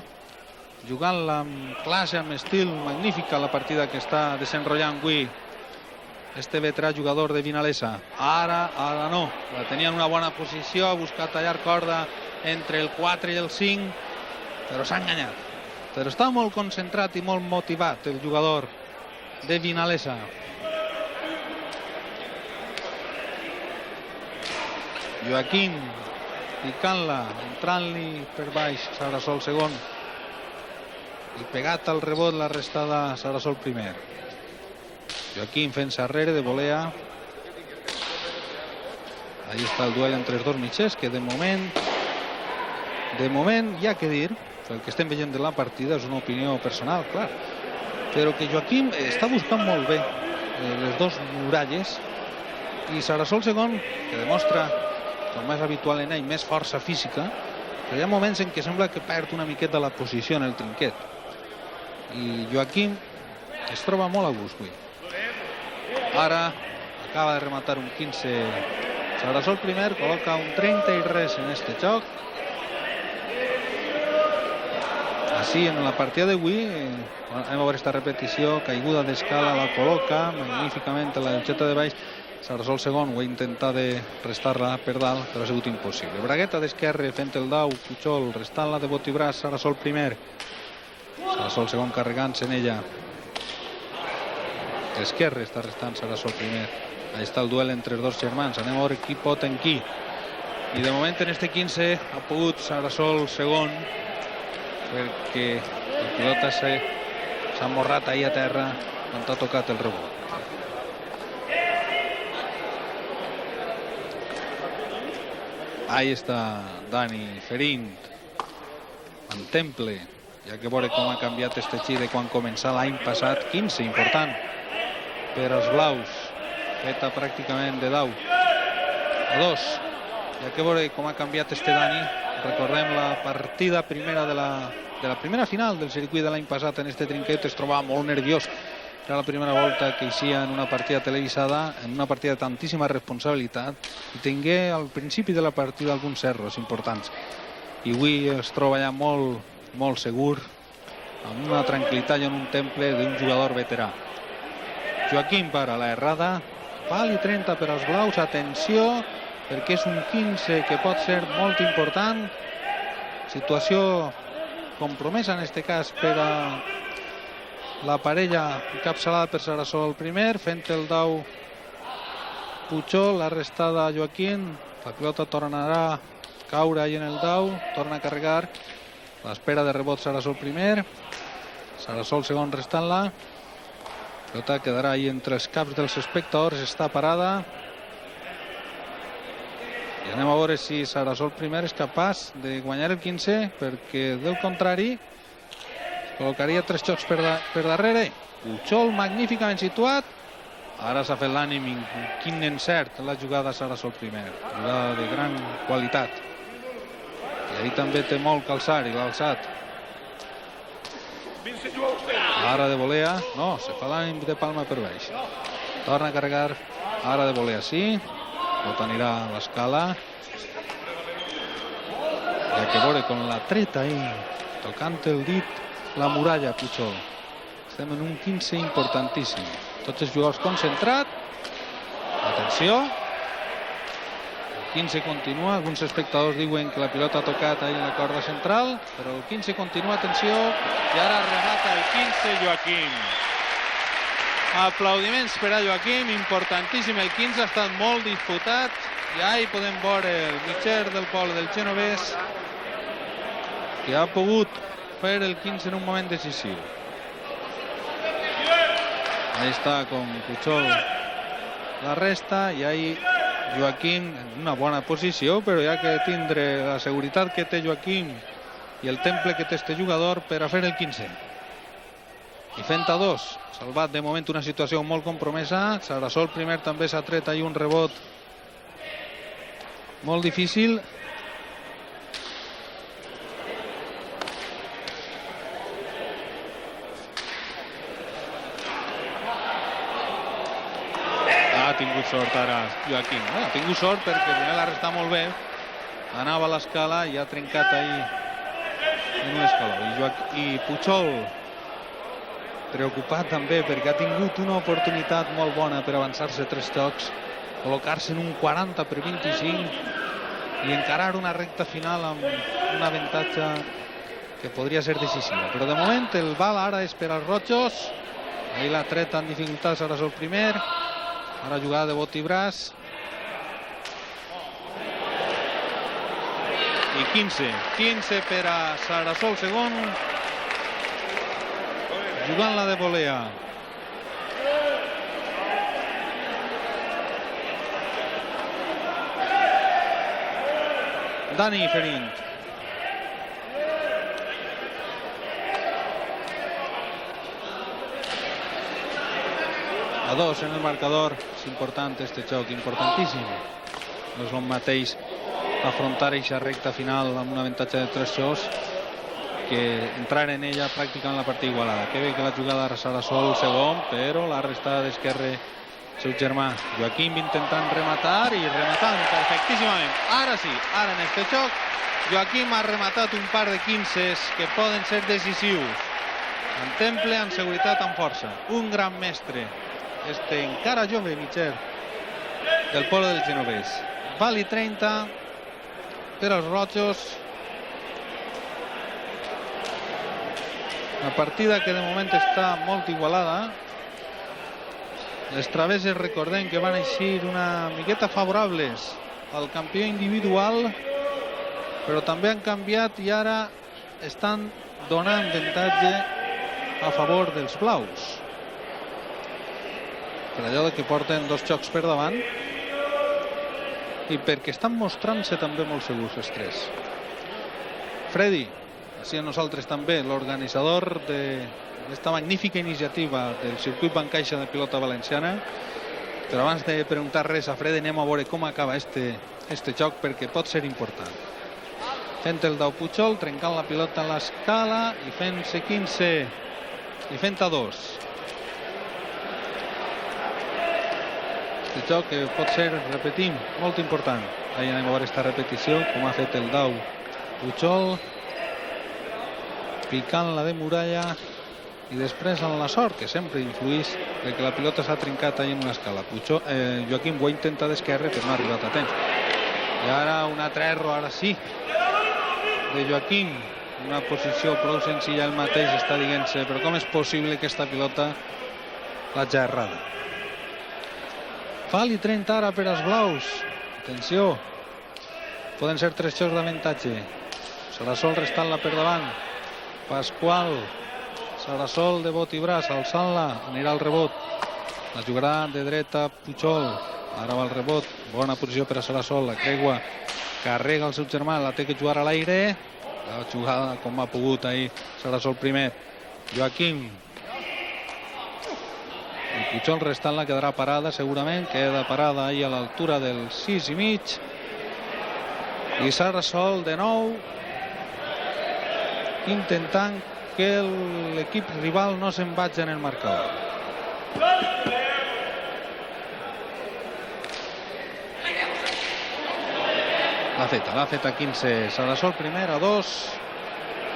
jugant-la amb classe, amb estil magnífic a la partida que està desenrotllant avui este veterà jugador de Vinalesa. Ara no, la tenia en una bona posició, ha buscat tallar corda entre el 4 i el 5, però s'ha enganyat. Però està molt concentrat i molt motivat el jugador de Vinalesa. Joaquim picant-la, entrant-li per baix Sarasol segon, i pegat al rebot la restada Sarasol primer. Joaquim fent-se arrere de volea. Ahí està el duel entre els dos mitjers, que de moment hi ha que dir, el que estem veient de la partida és una opinió personal, clar, però que Joaquim està buscant molt bé les dos muralles, i Sarasol segon, que demostra, com és habitual en ell, més força física, però hi ha moments en què sembla que perd una miqueta la posició en el trinquet, i Joaquim es troba molt a gust avui. Ara acaba de rematar un 15 Sarasol primer, col·loca un 30 i res en este joc. Així en la partida d'avui, anem a veure esta repetició, caiguda d'escala, la col·loca magníficament a la lleugeta de baix. Sarasol segon ho ha intentat de restar-la per dalt, però ha sigut impossible. Bragueta d'esquerre fent el dau, Pujol restant-la de bot i braç, Sarasol primer. Sarasol segon carregant-se en ella. Esquerre està restant Sarasol primer. Ahí està el duel entre els dos germans. Anem a veure qui pot en qui. I de moment en este 15 ha pogut Sarasol segon, perquè la pilota s'ha morrat ahí a terra quan ha tocat el rebot. Ahí està Dani Ferint en temple, ja que veure com ha canviat este xí de quan començà l'any passat. 15, important per als blaus, feta pràcticament de 10 a 2, ja que veure com ha canviat este Dani. Recordem la partida primera de la primera final del circuit de l'any passat en este trinquet, es trobava molt nerviós. Era la primera volta que eixia en una partida televisada, en una partida de tantíssima responsabilitat, i tingué al principi de la partida alguns erros importants. I avui es troba ja molt segur, amb una tranquil·litat i en un temple d'un jugador veterà. Joaquim para la errada, pal i 30 per als blaus, atenció, perquè és un 15 que pot ser molt important. Situació compromesa en este cas per a la parella encapçalada per Sarasol primer, fent el dau Pujol, la restada Joaquim, la pilota tornarà a caure ahí en el dau, torna a carregar, l'espera de rebot Sarasol primer, Sarasol segon restant-la, la pilota quedarà ahí entre els caps dels espectadors, està parada, i anem a veure si Sarasol primer és capaç de guanyar el 15, perquè del contrari col·locaria 3 xocs per darrere. Pujol magníficament situat, ara s'ha fet l'ànim, quin encert la jugada Sarasol primer, jugada de gran qualitat, i ahí també té molt calçar i l'ha alçat. Ara de volea, no, se fa l'ànim de palma per baix, torna a carregar, ara de volea sí, tot anirà a l'escala, ja que veure con la treta ahí, tocant el dit la muralla Pujol. Estem en un 15 importantíssim, tots els jugadors concentrat, atenció, el 15 continua, alguns espectadors diuen que la pilota ha tocat ahí en la corda central, però el 15 continua, atenció, i ara remata el 15 Joaquim. Aplaudiments per a Joaquim, importantíssim el 15, ha estat molt disputat, i ahí podem veure el mitger del poble del Genovès, que ha pogut fer el 15 en un moment decisiu. Ahí està con Pujol la resta, i ahí Joaquim en una bona posició, però hi ha que tindre la seguretat que té Joaquim i el temple que té este jugador per a fer el 15. I fent a 2, salvat de moment una situació molt compromesa. Sarasol primer també s'ha tret ahí un rebot molt difícil. Ha tingut sort ara Joaquim. Ha tingut sort perquè l'ha restat molt bé. Anava a l'escala i ha trencat ahí en un escaló. I Pujol preocupat també perquè ha tingut una oportunitat molt bona per avançar-se 3 jocs, col·locar-se en un 40/25 i encarar una recta final amb un avantatge que podria ser decisiva. Però de moment el bal ara és per als rojos. Ahí l'ha tret amb dificultats Sarasol primer. Ara jugada de bot i braç. I 15 per a Sarasol segon. Jugant la de volea. Dani ferint. A 2 en el marcador. És important este joc, importantíssim. No és el mateix afrontar eixa recta final amb un avantatge de 3 jocs que entrar en ella pràcticament la partida igualada. Que bé que la jugada ara Sarasol segon, però la resta d'esquerre seu germà Joaquim intentant rematar i rematant perfectíssimament. Ara sí, ara en este joc Joaquim ha rematat un par de 15 que poden ser decisius. En temple, en seguretat, en força. Un gran mestre, este encara jove mitger del Polo del Genovés. Vali 30 per als rojos. Una partida que de moment està molt igualada. Les travesses, recordem que van eixir una miqueta favorables al campió individual, però també han canviat i ara estan donant avantatge a favor dels blaus. Per allò que porten 2 jocs per davant i perquè estan mostrant-se també molt segurs els 3. Freddy, així a nosaltres també, l'organitzador d'esta magnífica iniciativa del circuit Bancaixa de pilota valenciana. Però abans de preguntar res a Freddy, anem a veure com acaba este joc, perquè pot ser important. Fent el dau Pujol, trencant la pilota a l'escala i fent-se 15 i fent a 2. Este joc que pot ser, repetim, molt important. Ahí anem a veure esta repetició, com ha fet el dau Pujol, picant la de muralla i després en la sort, que sempre influís, que la pilota s'ha trencat ahí en una escala. Joaquim ho intenta d'esquerre, però no ha arribat a temps. I ara un altre error, ara sí, de Joaquim. Una posició prou senzilla, el mateix està dient-se, però com és possible que aquesta pilota l'hagi errada? Vali 30 ara per als blaus. Atenció, poden ser 3 jocs d'avantatge. Sarasol restant-la per davant. Pasqual, Sarasol de bot i braç, alçant-la, anirà al rebot. La jugarà de dreta Pujol. Ara va el rebot, bona posició per a Sarasol, la creua, carrega el seu germà, la té que jugar a l'aire. La jugada com ha pogut ahir Sarasol primer. Joaquim. I Pujol restant-la quedarà parada segurament, queda parada ahir a l'altura del 6,5. I Sarasol de nou intentant que l'equip rival no se'n vagi en el marcador. L'ha feta 15 Sarasol primer, a 2.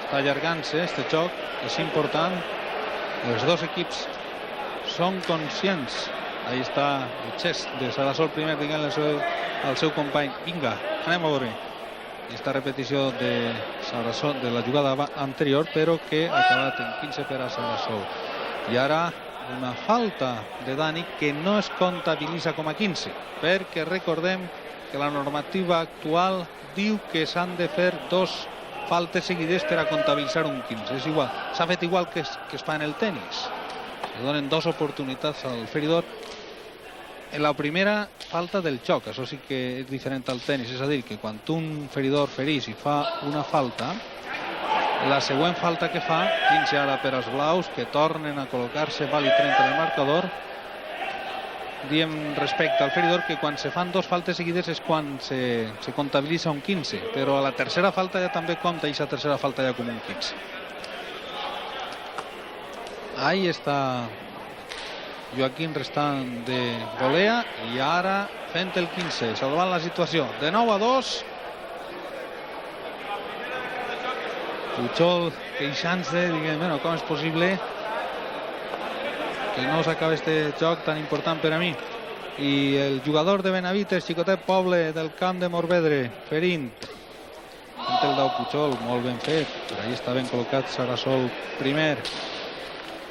Està allargant-se este joc, és important. Els dos equips són conscients. Ahí està el gest de Sarasol primer dient al seu company, vinga, anem a veure. Esta repetició de Sarasol de la jugada anterior, però que ha acabat en 15 per a Sarasol. I ara una falta de Dani que no es comptabilitza com a 15, perquè recordem que la normativa actual diu que s'han de fer 2 faltes seguides per a comptabilitzar un 15. És igual, s'ha fet igual que es fa en el tenis. Es donen 2 oportunitats al feridor. En la primera falta del xoc, això sí que és diferent al tenis, és a dir, que quan un feridor ferís i fa una falta, la següent falta que fa, 15 ara per als blaus, que tornen a col·locar-se vàlid 30 del marcador. Diem respecte al feridor que quan se fan 2 faltes seguides és quan se comptabilitza un 15, però a la tercera falta ja també compta i aquesta tercera falta ja com un 15. Ahí està Joaquín restant de volea i ara fent el 15, salvant la situació. De 9-2. Pujol queixant-se, diguem, bueno, com és possible que no s'acabi este joc tan important per a mi. I el jugador de Benavites, Xicotet Poble, del camp de Morvedre, ferint. Fent el dau Pujol, molt ben fet. Per ahí està ben col·locat Sarasol primer.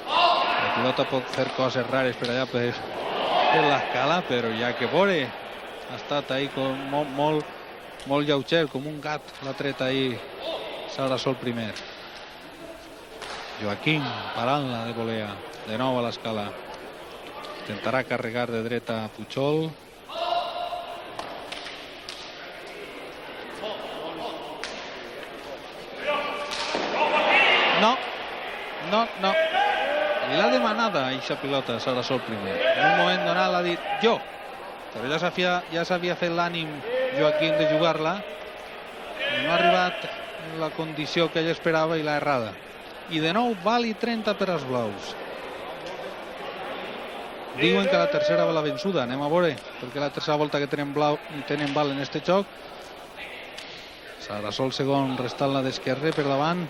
La pilota pot fer coses rares per allà per l'escala, però ja que veure, ha estat ahí molt lleuger, com un gat, l'ha tret ahí Sarasol primer. Joaquín parant-la de volea. De nou a l'escala. Intentarà carregar de dreta a Pujol. No. Li l'ha demanada aquesta pilota a Sarasol primer. En un moment donat l'ha dit jo. Però ja s'havia fet l'ànim Joaquín de jugar-la. No ha arribat en la condició que ell esperava i l'ha errada. I de nou vàlid 30 per als blaus. Diuen que la tercera va la vençuda. Anem a veure, perquè la tercera volta que tenen val en este joc. Sarasol segon restant la d'esquerre per davant.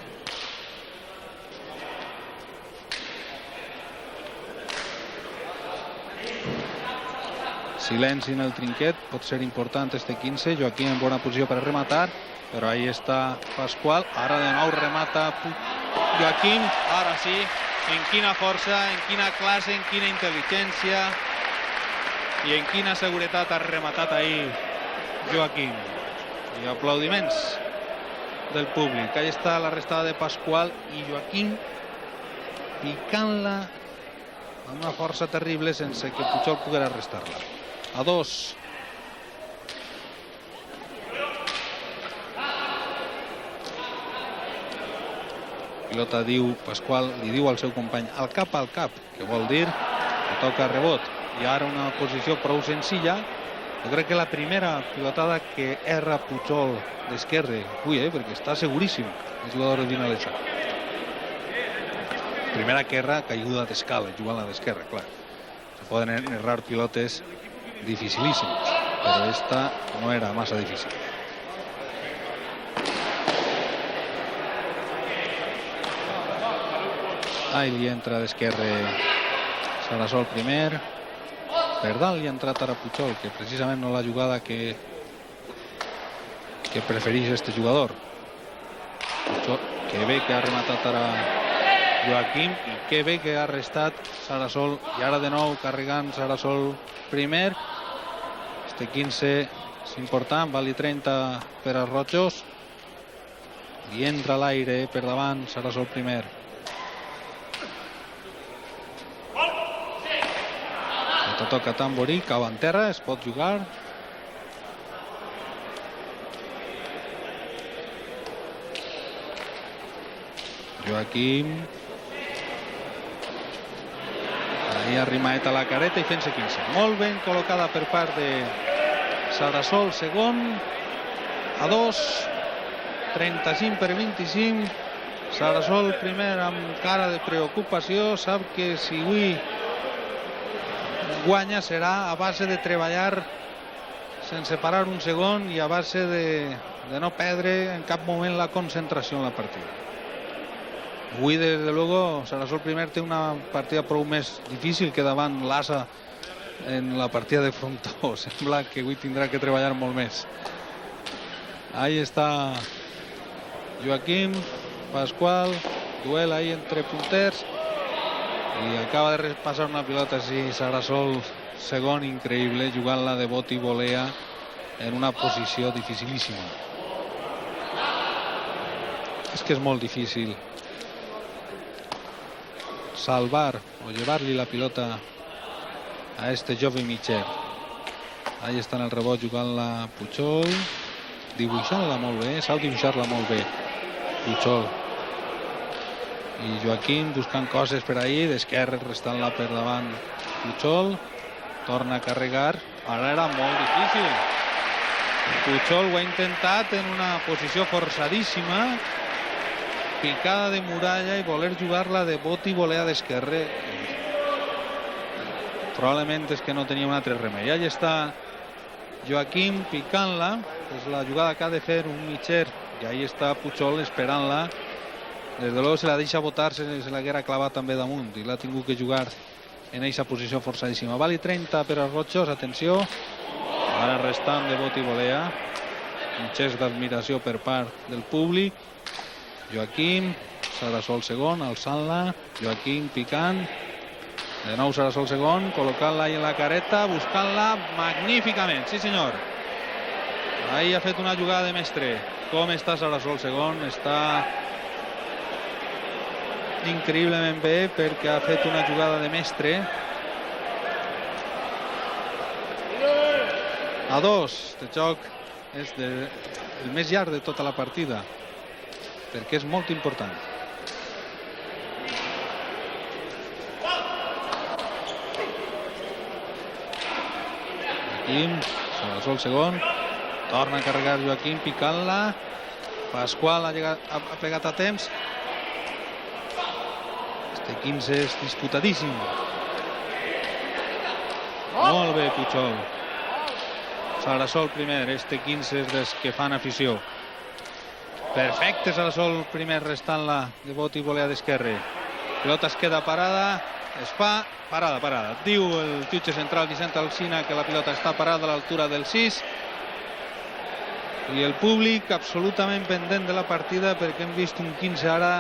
Silenci en el trinquet, pot ser important este 15. Joaquín en bona posició per rematar, però ahí està Pascual. Ara de nou remata Joaquín. Ara sí, en quina força, en quina classe, en quina intel·ligència i en quina seguretat ha rematat ahir Joaquín. I aplaudiments del públic. Ahí està la restada de Pascual i Joaquín picant-la amb una força terrible sense que Pujol poguera restar-la. A 2. Pilota diu Pascual, li diu al seu company al cap, que vol dir que toca rebot. I ara una posició prou senzilla. Jo crec que la primera pilotada que erra Pujol d'esquerre, perquè està seguríssim el jugador de Vinalesa. Primera que erra, caiguda d'escala, jugant la d'esquerra, clar. Se poden errar pilotes dificilíssimes, però esta no era massa difícil. Ahí li entra d'esquerre Sarasol primer. Per dalt li ha entrat ara Pujol, que precisament no la jugada que prefereix este jugador. Pujol, que bé que ha rematat ara Joaquín i que bé que ha restat Sarasol. I ara de nou carregant Sarasol primer. Este 15 és important, vali 30 per als rojos. I entra a l'aire per davant Sarasol primer. Toca Tamborí, cau en terra, es pot jugar. Joaquín. Ahí arrimaet a la careta i fent-se 15. Molt ben col·locada per part de Sarasol, segon. A 2. 35 per 25. Sarasol primer amb cara de preocupació. Sap que si avui guanya serà a base de treballar sense parar un segon i a base de no perdre en cap moment la concentració en la partida. Avui, des de luego, Sarasol primer té una partida prou més difícil que davant l'Asa en la partida de frontó. Sembla que avui tindrà que treballar molt més. Ahí està Joaquín, Pascual, duel ahí entre punters. I acaba de repassar una pilota així Sarasol segon, increïble, jugant-la de bot i volea en una posició dificilíssima. Es que es molt difícil salvar o llevar-li la pilota a este jove mitger. Ahí està en el rebot jugant-la Pujol, dibuixant-la molt bé, sap dibuixar-la molt bé Pujol, i Joaquim buscant coses per ahí, d'esquerra restant-la per davant Pujol, torna a carregar, ara era molt difícil. Pujol ho ha intentat en una posició forçadíssima, picada de muralla, i voler jugar-la de bot i volea d'esquerra. Probablement és que no tenia un altre remei. Allà està Joaquim picant-la, és la jugada que ha de fer un mitger, i ahí està Pujol esperant-la. Des de luego se la deixa botar, se l'haguera clavat també damunt i l'ha tingut que jugar en aquesta posició forçadíssima. Vali 30 per als rojos, atenció. Ara restant de bot i volea. Un gest d'admiració per part del públic. Joaquim, Sarasol segon, alçant-la. Joaquim picant. De nou Sarasol segon, col·locant-la ahí en la careta, buscant-la magníficament, sí senyor. Ahí ha fet una jugada de mestre. Com està Sarasol segon? Està increïblement bé perquè ha fet una jugada de mestre. A 2, este joc és el més llarg de tota la partida perquè és molt important. Joaquim, Sarasol segon, torna a carregar Joaquim picant-la. Pasqual ha plegat a temps. Este 15 és disputadíssim. Molt bé Pujol. Sarasol primer, este 15 és dels que fan afició. Perfecte Sarasol primer restant-la de bot i volea d'esquerre. Pilota es queda parada, es fa parada. Diu el jutge central Vicent Alsina que la pilota està parada a l'altura del 6 i el públic absolutament pendent de la partida perquè hem vist un 15 ara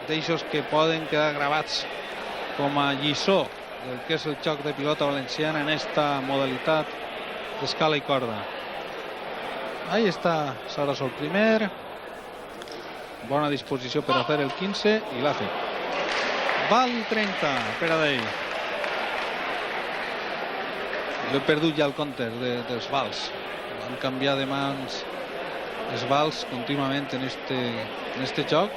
d'eixos que poden quedar gravats com a lliçó del que és el joc de pilota valenciana en esta modalitat d'escala i corda. Ahí està Sarasol primer, bona disposició per a fer el 15 i l'ha fet. Val 30 per a d'ell. Jo he perdut ja el compte dels vals. Van canviar de mans els vals contínuament en este joc.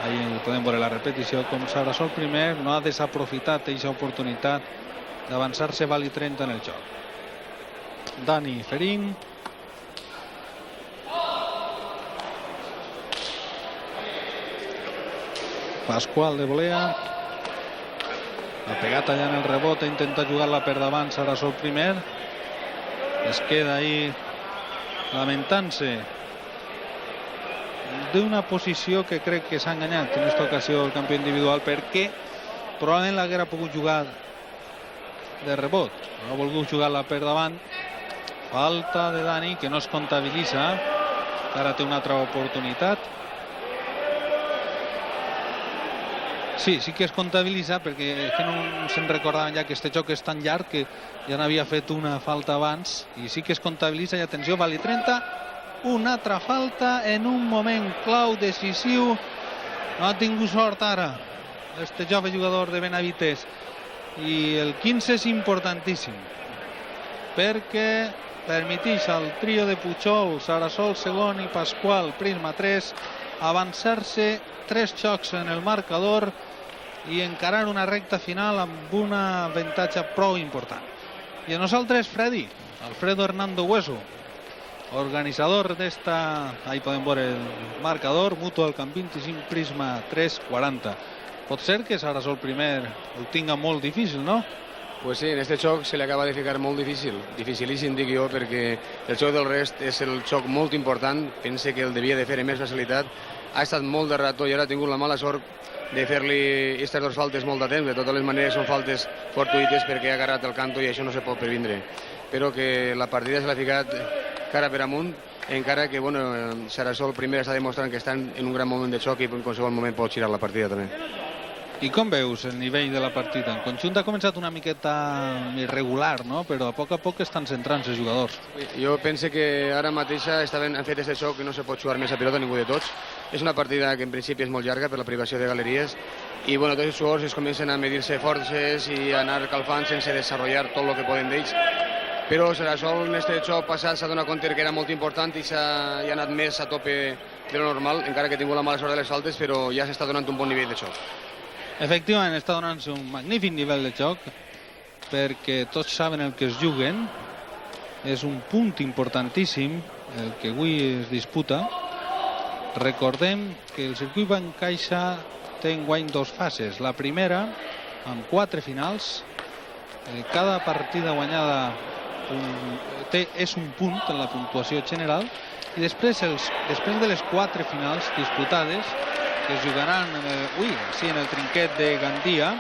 Ahí podem veure la repetició com Sarasol primer no ha desaprofitat aquesta oportunitat d'avançar-se Vali 30 en el joc. Dani Ferín. Pasqual de volea. Ha pegat allà en el rebot, ha intentat jugar-la per davant Sarasol primer. Es queda ahí lamentant-se d'una posició que crec que s'ha enganyat en aquesta ocasió el campió individual perquè probablement l'haguera pogut jugar de rebot. No ha volgut jugar-la per davant. Falta de Dani que no es comptabilitza. Ara té una altra oportunitat. Sí que es comptabilitza perquè és que no se'n recordaven ja que este joc és tan llarg que ja n'havia fet una falta abans i sí que es comptabilitza. I atenció, Vali 30, una altra falta en un moment clau decisiu. No ha tingut sort ara este jove jugador de Benavites i el 15 és importantíssim perquè permeteix al trio de Pujol, Sarasol segon i Pasqual Prisma 3 avançar-se 3 xocs en el marcador i encarar una recta final amb un avantatge prou important. I a nosaltres, Freddy, Alfredo Hernando Hueso, organitzador d'esta, ahí podem veure el marcador, Mutual Camp 25, Prisma 3, 40. Pot ser que Sarasol primer ho tinga molt difícil, no?
Pues sí, en este xoc se li acaba de ficar molt difícil, dificilíssim dic jo, perquè el xoc del rest és el xoc molt important, pense que el devia de fer amb més facilitat, ha estat molt de rato i ara ha tingut la mala sort de fer-li aquestes dues faltes molt de temps. De totes les maneres són faltes fortuïtes perquè ha agarrat el canto i això no se pot previndre. Però que la partida se l'ha ficat cara per amunt, encara que Sarasol primer està demostrant que estan en un gran moment de xoc i en qualsevol moment pot girar la partida també.
I com veus el nivell de la partida? En conjunt ha començat una miqueta irregular, no? Però a poc estan centrant-se els jugadors.
Jo penso que ara mateix han fet aquest xoc i no se pot jugar més a pilota ningú de tots. És una partida que en principi és molt llarga per la privació de galeries i bueno, tots els jugadors es comencen a medir-se forces i a anar calfant sense desenvolupar tot el que poden d'ells. Però Sarasol en aquest xoc passat s'ha donat compte que era molt important i ha anat més a tope de lo normal, encara que ha tingut la mala sort de les faltes, però ja s'està donant un bon nivell de xoc.
Efectivament, està donant-se un magnífic nivell de joc perquè tots saben el que es juguen. És un punt importantíssim el que avui es disputa. Recordem que el circuit Van Caixa té enguany 2 fases. La primera, amb 4 finals. Cada partida guanyada és un punt en la puntuació general. I després de les 4 finals disputades, que es jugaran en el trinquet de Gandia.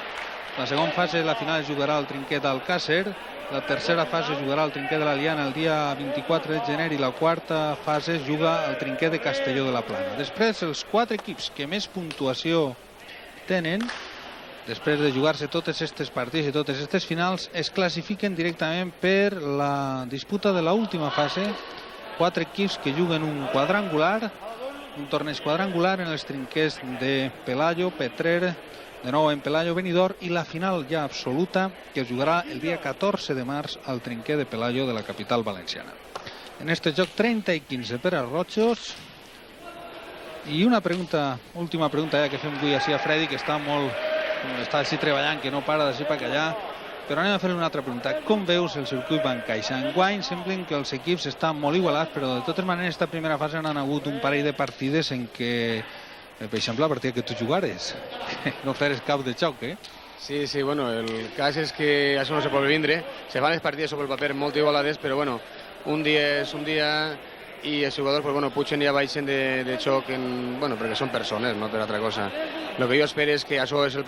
La segona fase, la final, es jugarà al trinquet d'Alcàsser. La tercera fase es jugarà al trinquet de l'Aliana el dia 24 de gener i la quarta fase es juga al trinquet de Castelló de la Plana. Després, els 4 equips que més puntuació tenen, després de jugar-se totes aquestes partits i totes aquestes finals, es classifiquen directament per la disputa de l'última fase. 4 equips que juguen un quadrangular, un torneig quadrangular en els trinquets de Pelayo, Petrer, de nou en Pelayo, Benidorm, i la final ja absoluta que es jugarà el dia 14 de març al trinquet de Pelayo de la capital valenciana. En este joc 30 i 15 per als rojos. I una última pregunta ja que fem avui així a Freddy, que està així treballant, que no para d'així per callar. Però anem a fer una altra pregunta. Com veus el circuit Van Caixa? Enguany semblen que els equips estan molt igualats, però de totes maneres esta primera fase han hagut un parell de partides en què, per exemple, la partida que tu jugares, no feres cap de xoc, eh?
Sí, bueno, el cas és que això no se pot vindre. Se fan les partides sobre el paper molt igualades, però bueno, un dia és un dia i els jugadors pues, bueno, pugen i ja baixen de xoc perquè són persones, no per altra cosa. El que jo espero és que això és la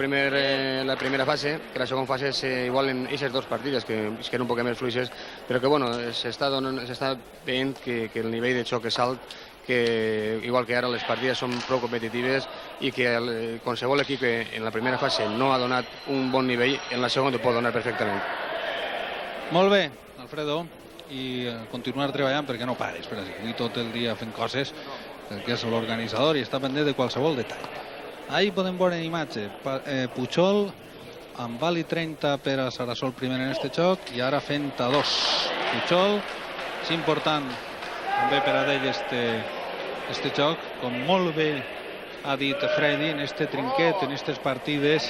primera fase, que la segona fase s'igualen aquestes 2 partides, que eren un poc més fluixes, però que bueno, s'està veient que el nivell de xoc és alt, que igual que ara les partides són prou competitives i que qualsevol equip que en la primera fase no ha donat un bon nivell, en la segona ho pot donar perfectament.
Molt bé, Alfredo, i continuar treballant perquè no pares, per aquí tot el dia fent coses, perquè és l'organitzador i està pendent de qualsevol detall. Ahí podem veure en imatge Puigol amb vàlid 30 per a Sarasol primer en este xoc i ara fent a 2. Puigol, és important també per a ell este xoc, com molt bé ha dit Freddy, en este trinquet, en aquestes partides,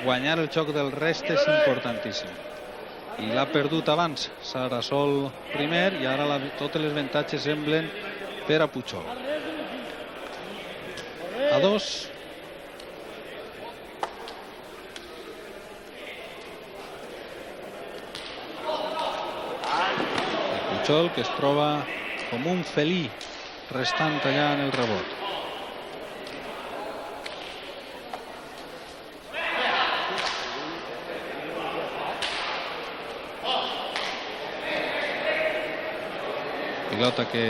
guanyar el xoc del rest és importantíssim. I l'ha perdut abans Sarasol primer i ara totes les avantatges semblen per a Puigol. A 2. Puigol, que es troba com un felí restant allà en el rebot. Pilota que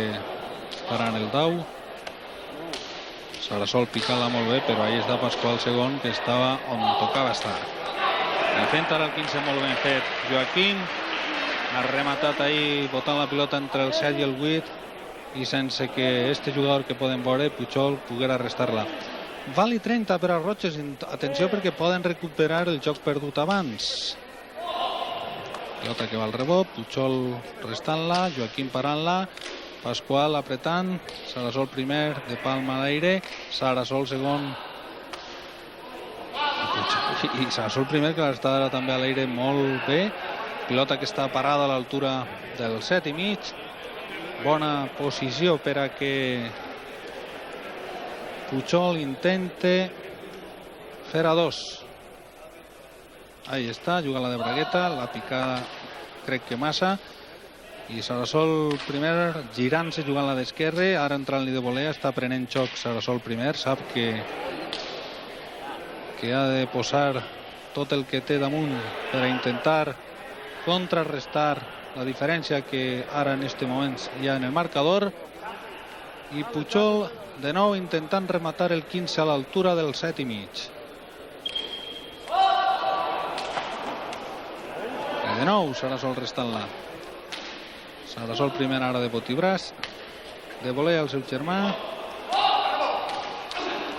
farà en el dau. Sarasol picant-la molt bé, però ahí està Pasqual segon, que estava on tocava estar. I fent ara el 15 molt ben fet Joaquín. Ha rematat ahí botant la pilota entre el 7 i el 8 i sense que este jugador que podem veure, Puigol, poguera restar-la. Vali 30 per als rojos. Atenció perquè poden recuperar el joc perdut abans. Pilota que va al rebot, Puigol restant-la, Joaquín parant-la, Pasqual apretant, Sarasol primer, de palma a l'aire, Sarasol segon i Sarasol primer, que l'està també a l'aire molt bé. Pilota que està parada a l'altura del 7 i mig. Bona posició per a que Puigol intente fer a 2. Ahí està, juga la de bragueta, la picada crec que massa, i Sarasol primer girant-se, jugant la d'esquerre, ara entrant-li de volea, està prenent xoc Sarasol primer, sap que ha de posar tot el que té damunt per a intentar contrarrestar la diferència que ara en este moment hi ha en el marcador, i Puigol de nou intentant rematar el 15 a l'altura del 7 i mig. De nou Sarasol restant-la. Sarasol primer ara de Botibràs. De voler al seu germà.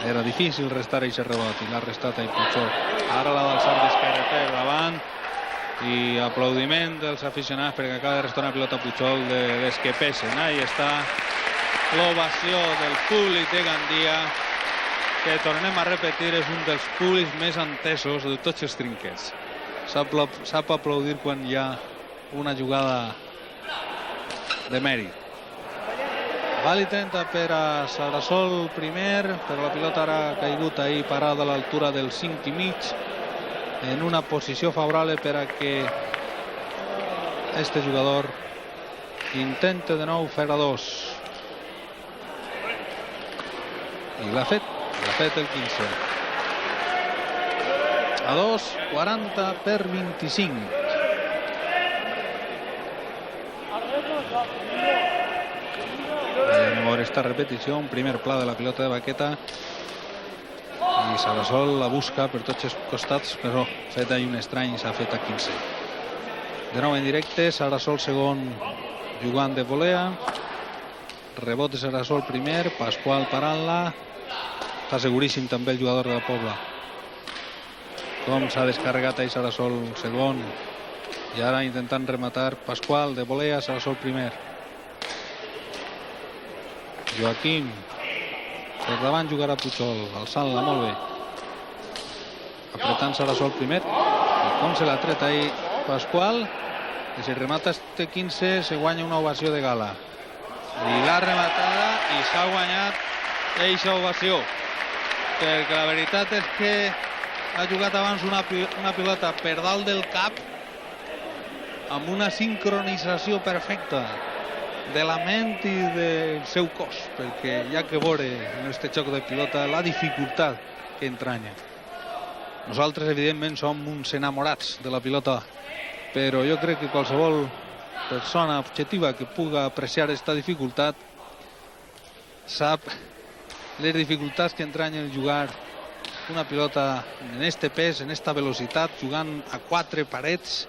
Era difícil restar aquest rebot i l'ha restat a Puigol. Ara la del Sart d'esquerra per davant i aplaudiment dels aficionats perquè acaba de restar una pilota a Puigol des que pesen. Ahí està l'ovació del públic de Gandia, que tornem a repetir és un dels públics més entesos de tots els trinquets. Sap aplaudir quan hi ha una jugada de mèrit. Val i 30 per a Sarasol primer, però la pilota ara ha caigut ahí parada a l'altura del 5 i mig, en una posició favorable per a que este jugador intente de nou fer a 2. I l'ha fet el 15. A 2, 40 per 25. Veure esta repetició, un primer pla de la pilota de Baqueta i Sarasol la busca per tots els costats, però fet ahí un estrany i s'ha fet a 15. De nou en directe, Sarasol segon jugant de volea, rebot de Sarasol primer, Pasqual parant-la, està seguríssim també el jugador de la Pobla com s'ha descarregat ahí Sarasol segon, i ara intentant rematar Pasqual de volea, Sarasol primer. Joaquim per davant jugarà Puigol, alçant-la molt bé, apretant Sarasol primer, i com se l'ha tret ahí Pasqual, i si remata este 15 se guanya una ovació de gala, i l'ha rematada i s'ha guanyat eixa ovació, perquè la veritat és que ha jugat abans una pilota per dalt del cap amb una sincronització perfecta de la ment i del seu cos, perquè hi ha que veure en aquest joc de pilota la dificultat que entranya. Nosaltres evidentment som uns enamorats de la pilota, però jo crec que qualsevol persona objectiva que puga apreciar aquesta dificultat sap les dificultats que entranya el jugar una pilota en este pes, en esta velocitat, jugant a 4 parets,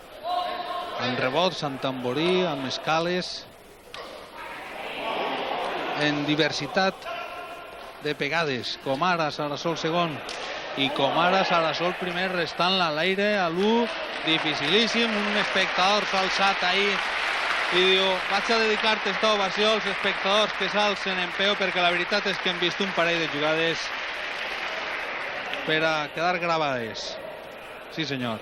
amb rebots, amb tamborí, amb escales, en diversitat de pegades, com ara Sarasol segon i com ara Sarasol primer, restant-la a l'aire a l'1, dificilíssim, un espectador s'ha alçat ahí i diu, vaig a dedicar-te esta ovació als espectadors que s'alcen en peu, perquè la veritat és que hem vist un parell de jugades per a quedar gravades. Sí, senyor.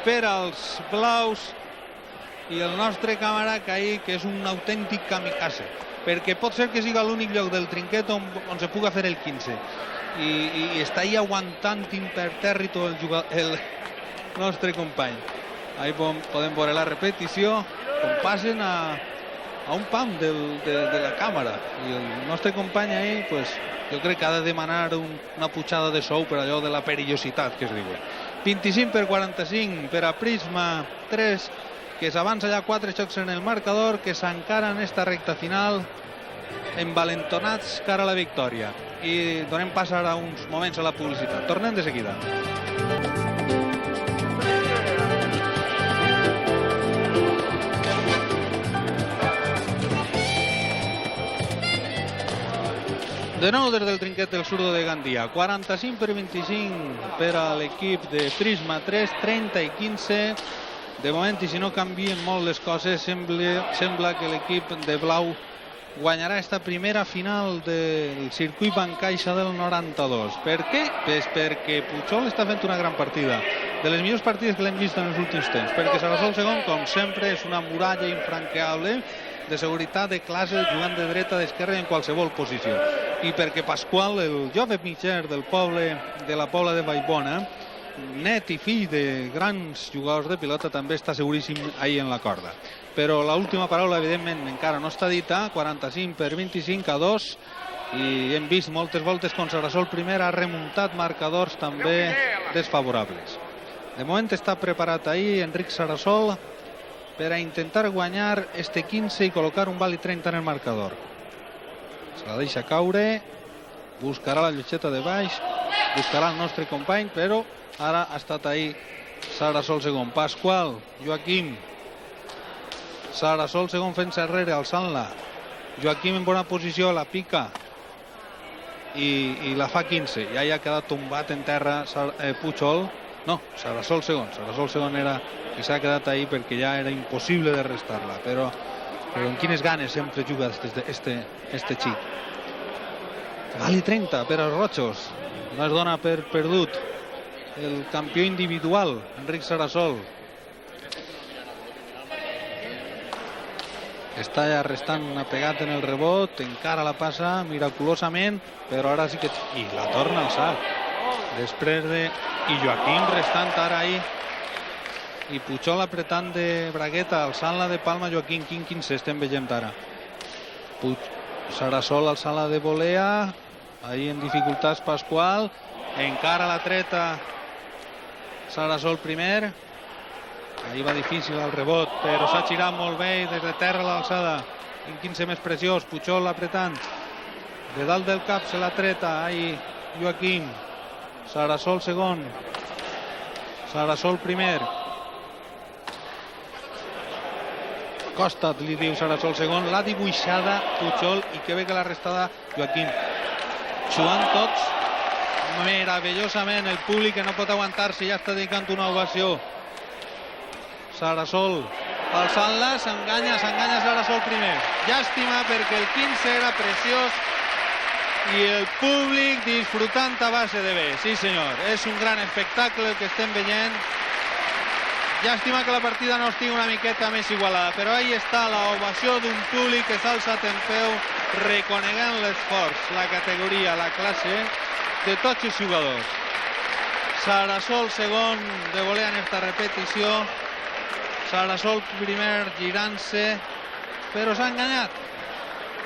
Per als blaus, i el nostre càmera que és un autèntic kamikaze, perquè pot ser que siga l'únic lloc del trinquet on se puga fer el 15 i està ahí aguantant impertèrrit el nostre company. Ahí podem veure la repetició com passen a un pam de la càmera, i el nostre company ahí pues, jo crec que ha de demanar una pujada de sou per allò de la perillositat que es diu. 25 per 45 per a Prisma 3, que s'avança ja 4 xocs en el marcador, que s'encara en esta recta final envalentonats cara a la victòria. I donem pas ara uns moments a la publicitat. Tornem de seguida. De nou des del trinquet del Surdo de Gandia, 45 per 25 per a l'equip de Prisma 3, 30 i 15. De moment, i si no canvien molt les coses, sembla que l'equip de blau guanyarà esta primera final del circuit Bancaixa del 92. Per què? Pues perquè Puigol està fent una gran partida, de les millors partides que l'hem vist en els últims temps, perquè Sarasol segon, com sempre, és una muralla infranqueable de seguretat de classe, jugant de dreta, d'esquerra en qualsevol posició, i perquè Pasqual, el jove mitjà del poble de la Pobla de Vallbona, net i fill de grans jugadors de pilota, també està seguríssim ahí en la corda. Però l'última paraula, evidentment, encara no està dita. 45 per 25 a 2, i hem vist moltes voltes com Sarasol primer ha remuntat marcadors també desfavorables. De moment està preparat ahí Enric Sarasol per a intentar guanyar este 15 i col·locar un vàlid 30 en el marcador. Se la deixa caure, buscarà la llotxeta de baix, buscarà el nostre company, però ara ha estat ahí Sarasol segon. Pasqual, Joaquim, Sarasol segon fent-se enrere, alçant-la. Joaquim en bona posició, la pica i la fa 15. Ja hi ha quedat tombat en terra Pujol. No, Sarasol segon era que s'ha quedat ahí perquè ja era impossible de restar-la, però amb quines ganes sempre juga este xic. Vali 30 per als rojos, no es dona per perdut el campió individual, Enric Sarasol. Està ja restant pegat en el rebot, encara la passa miraculosament, però ara sí que... I la torna a alçar. Després de... I Joaquim restant ara ahí. I Pujol apretant de bragueta, alçant-la de palma Joaquim. Quin 15 estem veient ara. Sarasol alçant-la de volea. Ahí en dificultats Pasqual. Encara la treta Sarasol primer. Ahí va difícil el rebot, però s'ha girat molt bé i des de terra l'alçada. Un 15 més preciós, Pujol apretant. De dalt del cap se la treta, ahí Joaquim. Sarasol segon. Sarasol primer. Costa't, li diu Sarasol segon. L'ha dibuixada Pujol i que bé que l'ha restada Joaquim. Jugant tots meravellosament. El públic que no pot aguantar-se ja està dedicant una ovació. Sarasol alçant-la, s'enganya Sarasol primer. Llàstima perquè el 15 era preciós i el públic disfrutant a base de bé. Sí senyor, és un gran espectacle el que estem veient. Llàstima que la partida no estigui una miqueta més igualada, però ahí està la ovació d'un públic que s'ha alçat en peu reconegant l'esforç, la categoria, la classe de tots els jugadors. Sarasol segon de volea en esta repetició. Sarasol primer girant-se, però s'ha enganyat.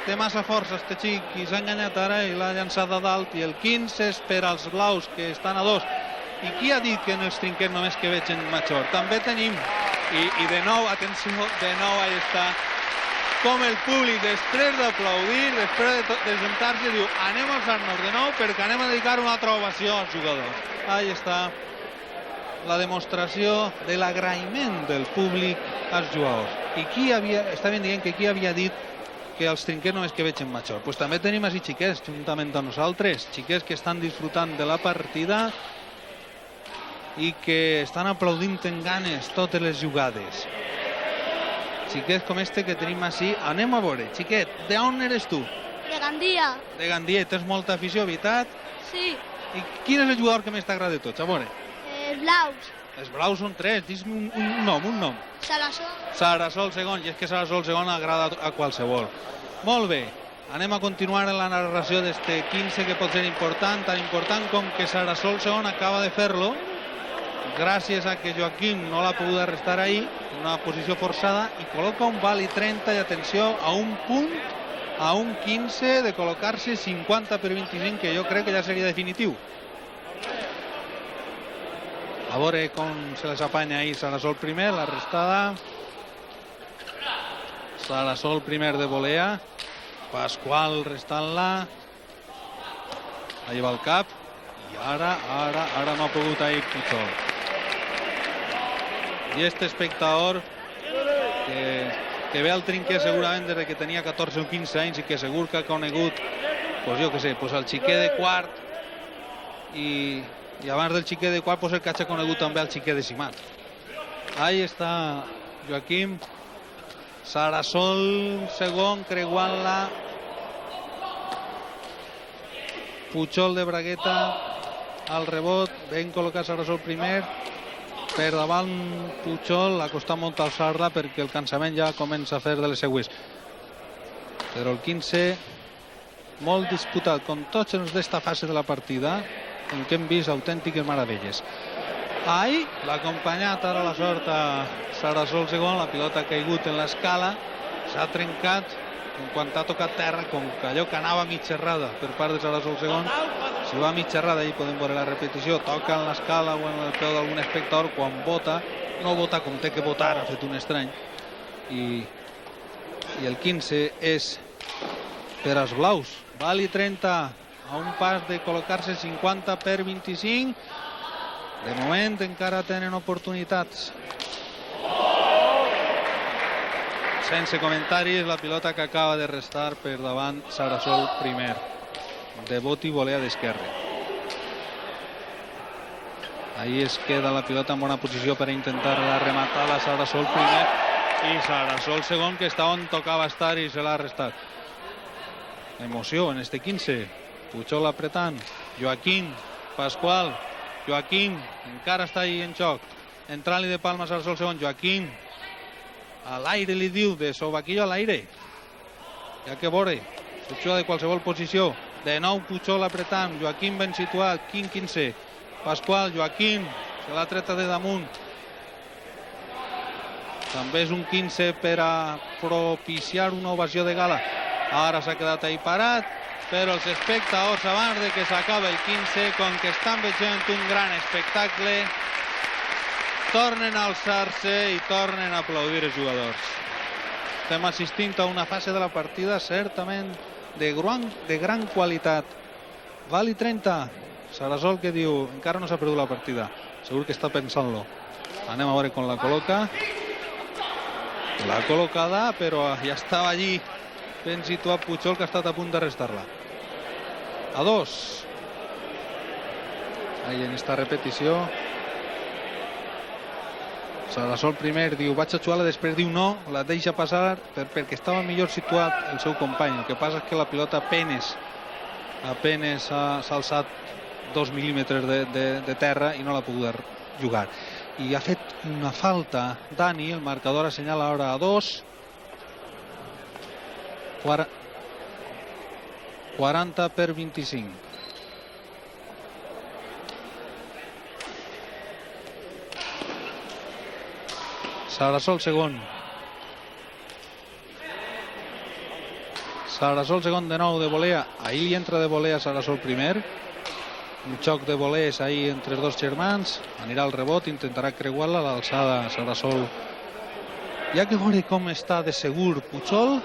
Té massa força este xic i s'ha enganyat ara i l'ha llançat a dalt. I el 15 és per als blaus que estan a 2. I qui ha dit que en els trinquets només que veig en major? També tenim, i de nou, atenció, de nou ahí està, com el públic després d'aplaudir, després de sentar-se, diu anem a alçar-nos de nou perquè anem a dedicar una altra ovació als jugadors. Ahí està la demostració de l'agraïment del públic als jugadors. I qui estaven dient que qui havia dit que els trinquets només que veig en major? Pues també tenim així xiquets juntament amb nosaltres, xiquets que estan disfrutant de la partida i que estan aplaudint en ganes totes les jugades. Xiquets com este que tenim així. Anem a veure, xiquet, d'on eres tu?
De Gandia.
De Gandia, tens molta afició, veritat?
Sí.
I quin és el jugador que més t'agrada de tots? A veure.
Blaus.
Els blaus són 3, dis-me un nom.
Sarasol.
Sarasol segon, i és que Sarasol segon agrada a qualsevol. Molt bé, anem a continuar en la narració d'este 15 que pot ser important, tan important com que Sarasol segon acaba de fer-lo, gràcies a que Joaquim no l'ha pogut arrestar ahí, una posició forçada, i col·loca un vàlid 30, i atenció, a un punt, a un 15 de col·locar-se 50 per 25, que jo crec que ja seria definitiu. A veure com se les apanya ahí Sarasol primer, la restada. Sarasol primer de volea. Pasqual restant-la. Ahí va el cap. I ara no ha pogut ahí Pujol. I este espectador que ve al trinquet segurament des que tenia 14 o 15 anys i que segur que ha conegut, pues jo que sé, pues el xiquet de quart i abans del xiquet de quart pues el que ha conegut també el xiquet de Simat. Ahí està Joaquim. Sarasol segon creuant-la. Pujol de bragueta al rebot, ben col·locat Sarasol primer. Per davant Pujol, ha costat molt alçar-la perquè el cansament ja comença a fer de les seues. Però el 15 molt disputat com tots els d'esta fase de la partida, en què hem vist autèntiques meravelles. Ahí l'ha acompanyat ara la sort a Sarasol segon, la pilota ha caigut en l'escala, s'ha trencat quan ha tocat terra, com que allò que anava mig errada per part de Sarasol segon, si va mig errada, ahí podem veure la repetició, toca en l'escala o en el peu d'algun espectador, quan vota, no vota com té que votar, ha fet un estrany, i el 15 és per als blaus. Vali 30 a un pas de col·locar-se 50 per 25. De moment encara tenen oportunitats. Sense comentaris, la pilota que acaba de restar per davant Sarasol primer. De bot i volea d'esquerra. Ahí es queda la pilota en bona posició per intentar rematar la Sarasol primer. I Sarasol segon, que està on tocava estar i se l'ha restat. Emoció en este 15. Pujol apretant. Joaquín, Pascual. Joaquín encara està ahí en xoc. Entrant-li de palma a Sarasol segon. Joaquín a l'aire li diu, de Sobaquillo a l'aire. Ja que veure, s'opció de qualsevol posició. De nou Pujol apretant. Joaquín ben situat. Quin 15. Pascual, Joaquín se l'ha treta de damunt. També és un 15 per a propiciar una ovació de gala. Ara s'ha quedat ahí parat, però els espectadors, abans de que s'acabi el 15, com que estan veient un gran espectacle, tornen a alçar-se i tornen a aplaudir els jugadors. Estem assistint a una fase de la partida certament de gran qualitat. Vali 30. Sarasol que diu, encara no s'ha perdut la partida. Segur que està pensant-lo. Anem a veure com la col·loca. L'ha col·locada, però ja estava allí ben situat Pujol, que ha estat a punt de restar-la. A 2. Ahí en esta repetició. Sarasol primer diu, vaig a xugar-la, després diu no, la deixa passar perquè estava millor situat el seu company. El que passa és que la pilota apenes s'ha alçat 2 mil·límetres de terra i no l'ha pogut jugar. I ha fet una falta Dani, el marcador assenyala ara a 2. 40 per 25. Sarasol segon. Sarasol segon de nou de volea. Ahí li entra de volea Sarasol primer. Un xoc de volees ahí entre els dos germans. Anirà al rebot, intentarà creuar-la a l'alçada Sarasol. Hi ha que veure com està de segur Pujol,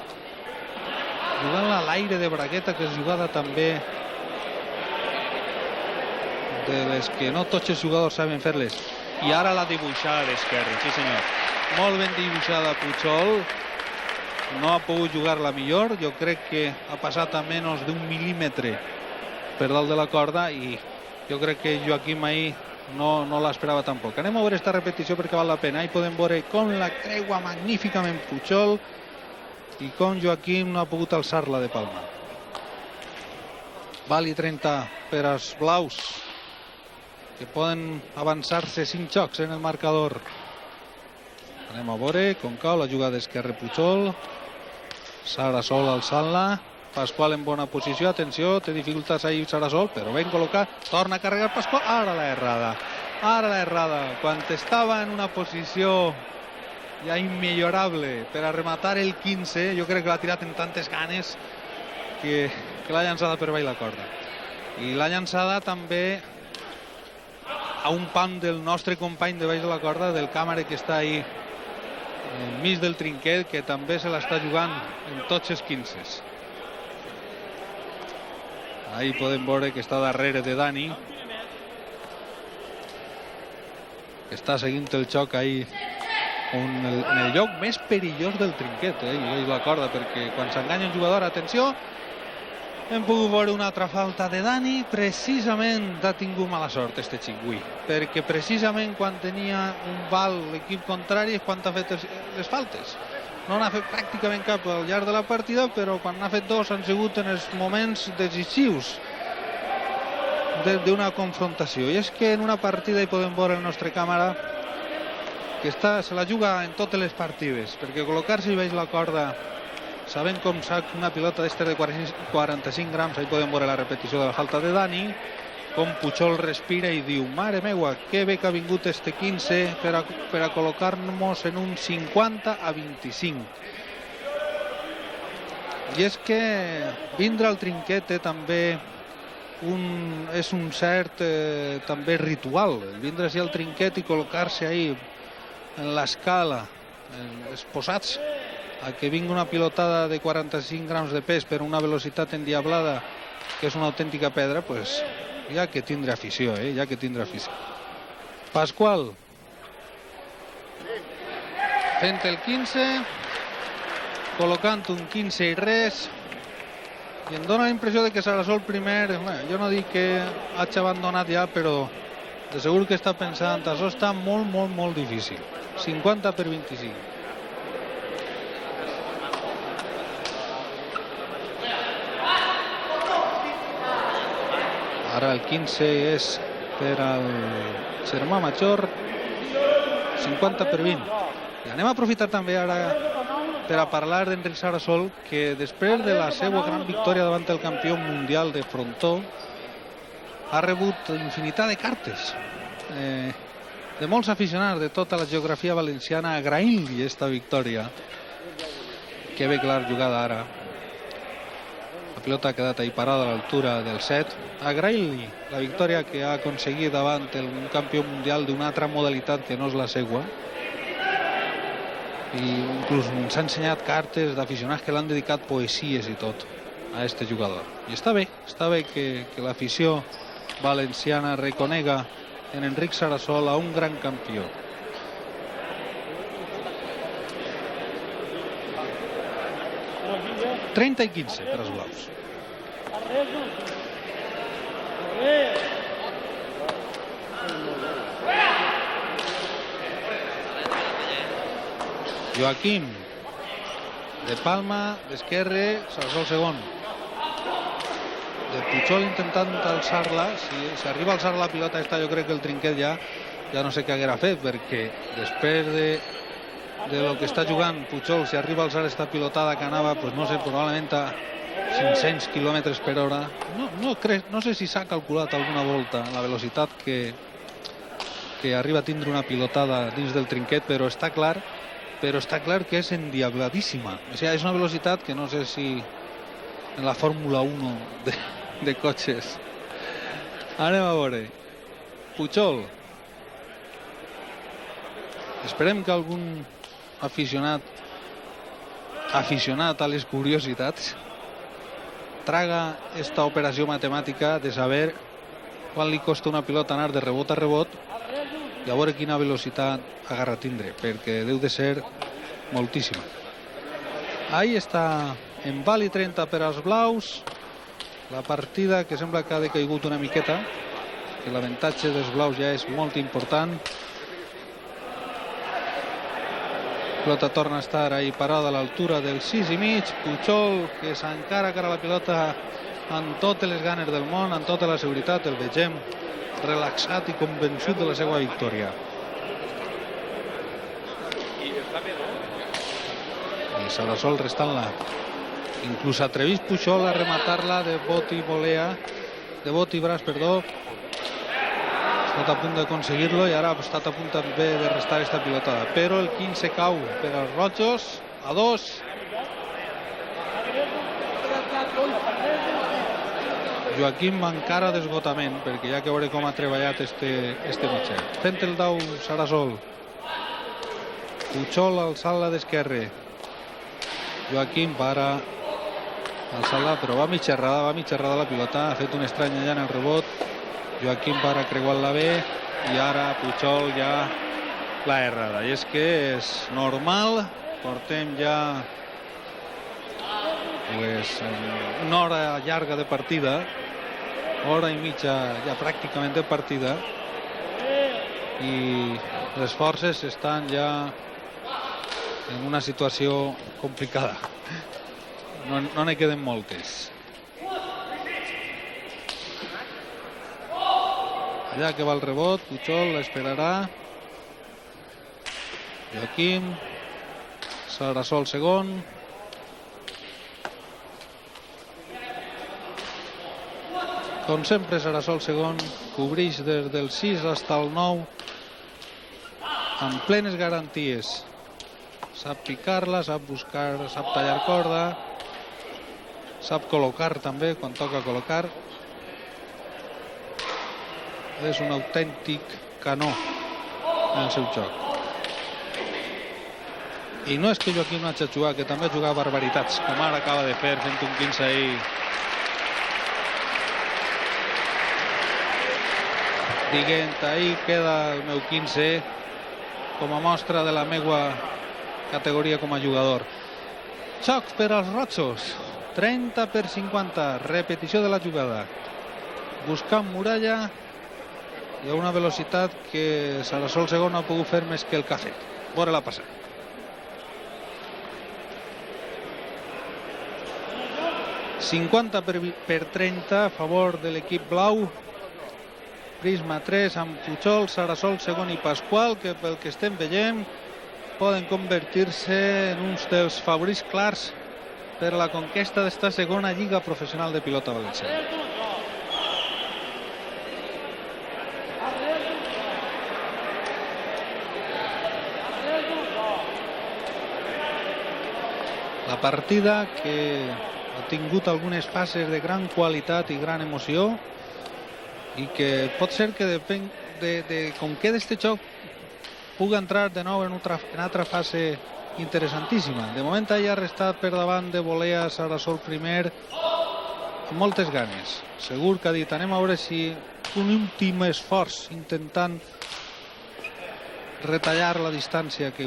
jugant-la a l'aire de bragueta, que és jugada també de les que no tots els jugadors saben fer-les. I ara la dibuixada d'esquerra, sí senyor. Molt ben dibuixada Pujol. No ha pogut jugar-la millor. Jo crec que ha passat a menys d'un mil·límetre per dalt de la corda i jo crec que Joaquim ahí no l'esperava tampoc. Anem a veure esta repetició perquè val la pena. Ahí podem veure com la creua magníficament Pujol i com Joaquim no ha pogut alçar-la de palma. Vali 30 per als blaus, que poden avançar-se 5 xocs en el marcador. Anem a veure com cau la jugada d'esquerra Pujol. Sarasol alçant-la. Pascual en bona posició, atenció, té dificultats ahí Sarasol, però ben col·locat, torna a carregar Pascual, ara la errada, quan estava en una posició ja immillorable per a rematar el 15, jo crec que l'ha tirat en tantes ganes que l'ha llançada per baix la corda. I l'ha llançada també a un pam del nostre company de baix de la corda, del càmera que està ahí enmig del trinquet, que també se l'està jugant en tots els 15. Ahí podem veure que està darrere de Dani, que està seguint el xoc ahí en el lloc més perillós del trinquet, i la corda, perquè quan s'enganya un jugador, atenció, hem pogut veure una altra falta de Dani. Precisament ha tingut mala sort este xic avui, perquè precisament quan tenia un val l'equip contrari és quan ha fet les faltes. No n'ha fet pràcticament cap al llarg de la partida, però quan n'ha fet dos han sigut en els moments decisius d'una confrontació. I és que en una partida hi podem veure el nostre càmera que se la juga en totes les partides, perquè col·locar-se i baix la corda, sabent com sac una pilota d'estes de 45 grams, ahí podem veure la repetició de la falta de Dani, com Pujol respira i diu, mare meua, que bé que ha vingut este 15 per a col·locar-nos en un 50-25. I és que vindre al trinquet també és un cert també ritual, vindre-s'hi al trinquet i col·locar-se ahí en l'escala, exposats a que vingui una pilotada de 45 grams de pes per una velocitat endiablada que és una autèntica pedra, pues ja que tindrà afició, ja que tindrà afició. Pasqual fent el 15, col·locant un 15 i res, i em dóna la impressió de que Sarasol primer, jo no dic que hagi abandonat ja, però de segur que està pensant, això està molt, molt, molt difícil. 50 per 25. Ara el 15 és per al germà major, 50 per 20. I anem a aprofitar també ara per a parlar d'Enric Sarasol, que després de la seva gran victòria davant el campió mundial de frontó ha rebut infinitat de cartes de molts aficionats de tota la geografia valenciana agraint-li esta victòria. Que bé clar jugada ara. La pilota ha quedat ahí parada a l'altura del set. Agraint-li la victòria que ha aconseguit davant un campió mundial d'una altra modalitat que no és la seva. I inclús ens ha ensenyat cartes d'aficionats que l'han dedicat poesies i tot a este jugador. I està bé que l'afició valenciana reconega en Enric Sarasol a un gran campió. ...30 i 15 per als blaus. Joaquim de Palma, d'esquerre, Sarasol segon. De Pujol intentant alçar-la. Si arriba a alçar la pilota esta, jo crec que el trinquet ja no sé què haguera fet, perquè després de lo que està jugant Pujol, si arriba a alçar esta pilotada que anava, pues no sé, probablement a 500 km per hora. No sé si s'ha calculat alguna volta la velocitat que arriba a tindre una pilotada dins del trinquet, però està clar que és endiabladíssima. O sigui, és una velocitat que no sé si en la Fórmula 1 de cotxes. Anem a veure. Pujol. Esperem que algun aficionat a les curiositats traga esta operació matemàtica de saber quan li costa una pilota anar de rebot a rebot i a veure quina velocitat agarra a tindre, perquè deu de ser moltíssima. Ahí està en vali 30 per als blaus. La partida que sembla que ha decaigut una miqueta, que l'avantatge dels blaus ja és molt important. La pilota torna a estar ahí parada a l'altura del 6,5. Pujol, que s'encara cara a la pilota amb totes les ganes del món, amb tota la seguretat. El vegem relaxat i convençut de la seva victòria. I Sarasol restant-la. Inclús atrevís Pujol a rematar-la de bot i braç, perdó. Ha estat a punt d'aconseguir-lo i ara ha estat a punt també de restar esta pilotada. Però el 15 cau per als rojos a 2. Joaquim encara d'esgotament, perquè ja que veure com ha treballat este mitjà. Fent el dau Sarasol. Pujol alçant-la d'esquerre. Joaquim para alçant-la, però va mitja errada la pilota. Ha fet un estrany allà en el rebot. Joaquim para creuant-la bé i ara Pujol ja l'ha errada. I és que és normal. Portem ja una hora llarga de partida, hora i mitja ja pràcticament de partida, i les forces estan ja en una situació complicada. No n'hi queden moltes. Allà que va el rebot, Pujol l'esperarà. Joaquim, Sarasol segon. Com sempre, Sarasol segon, cobreix des del 6 fins al 9 amb plenes garanties. Sap picar-la, sap buscar, sap tallar corda, sap col·locar també quan toca col·locar. És un autèntic canó en el seu joc. I no és que Joaquim no hagi jugat, que també ha jugat barbaritats, com ara acaba de fer fent un 15 ahir. Dient, ahí queda el meu 15 com a mostra de la meva categoria com a jugador. Xoc per als rojos, 30/50, repetició de la jugada, buscant muralla i a una velocitat que Sarasol segon no ha pogut fer més que el que ha fet. Veure-la passar. (50/30) a favor de l'equip blau. Prisma 3 amb Puigol, Sarasol segon i Pasqual, que pel que estem veient poden convertir-se en uns dels favorits clars per a la conquesta d'esta segona lliga professional de pilota valenciana. La partida que ha tingut algunes fases de gran qualitat i gran emoció i que pot ser que depèn de com queda este joc pugui entrar de nou en altra fase interessantíssima. De moment ha restat per davant de volea Sarasol primer amb moltes ganes. Segur que ha dit, anem a veure si un últim esforç intentant retallar la distància que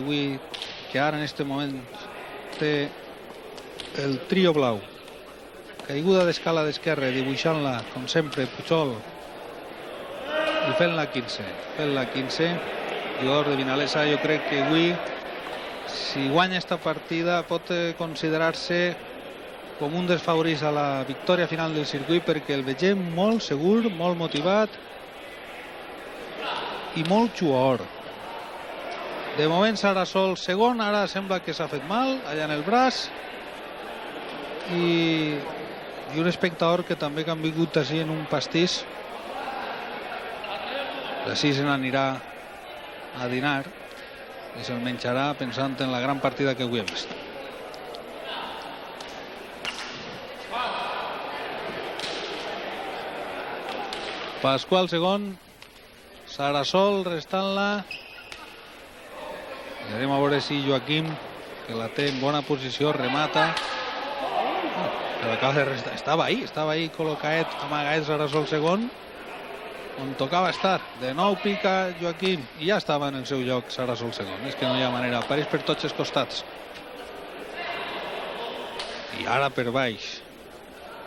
ara en este moment té el trio blau. Caiguda d'escala d'esquerra, dibuixant-la com sempre Puigol i fent la 15. Jugador de Vinalesa, jo crec que avui, si guanya esta partida, pot considerar-se com un dels favorits a la victòria final del circuit, perquè el vegem molt segur, molt motivat i molt jugador. De moment Sarasol segon, ara sembla que s'ha fet mal allà en el braç, i un espectador que també que han vingut així en un pastís, d'ací se n'anirà a dinar i se'l menjarà pensant en la gran partida que avui hem vist. Pasqual segon, Sarasol restant-la, i anem a veure si Joaquim, que la té en bona posició, remata. Estava ahí col·locat amagat Sarasol segon on tocava estar. De nou pica Joaquim i ja estava en el seu lloc Sarasol segon. És que no hi ha manera, apareix per tots els costats. I ara per baix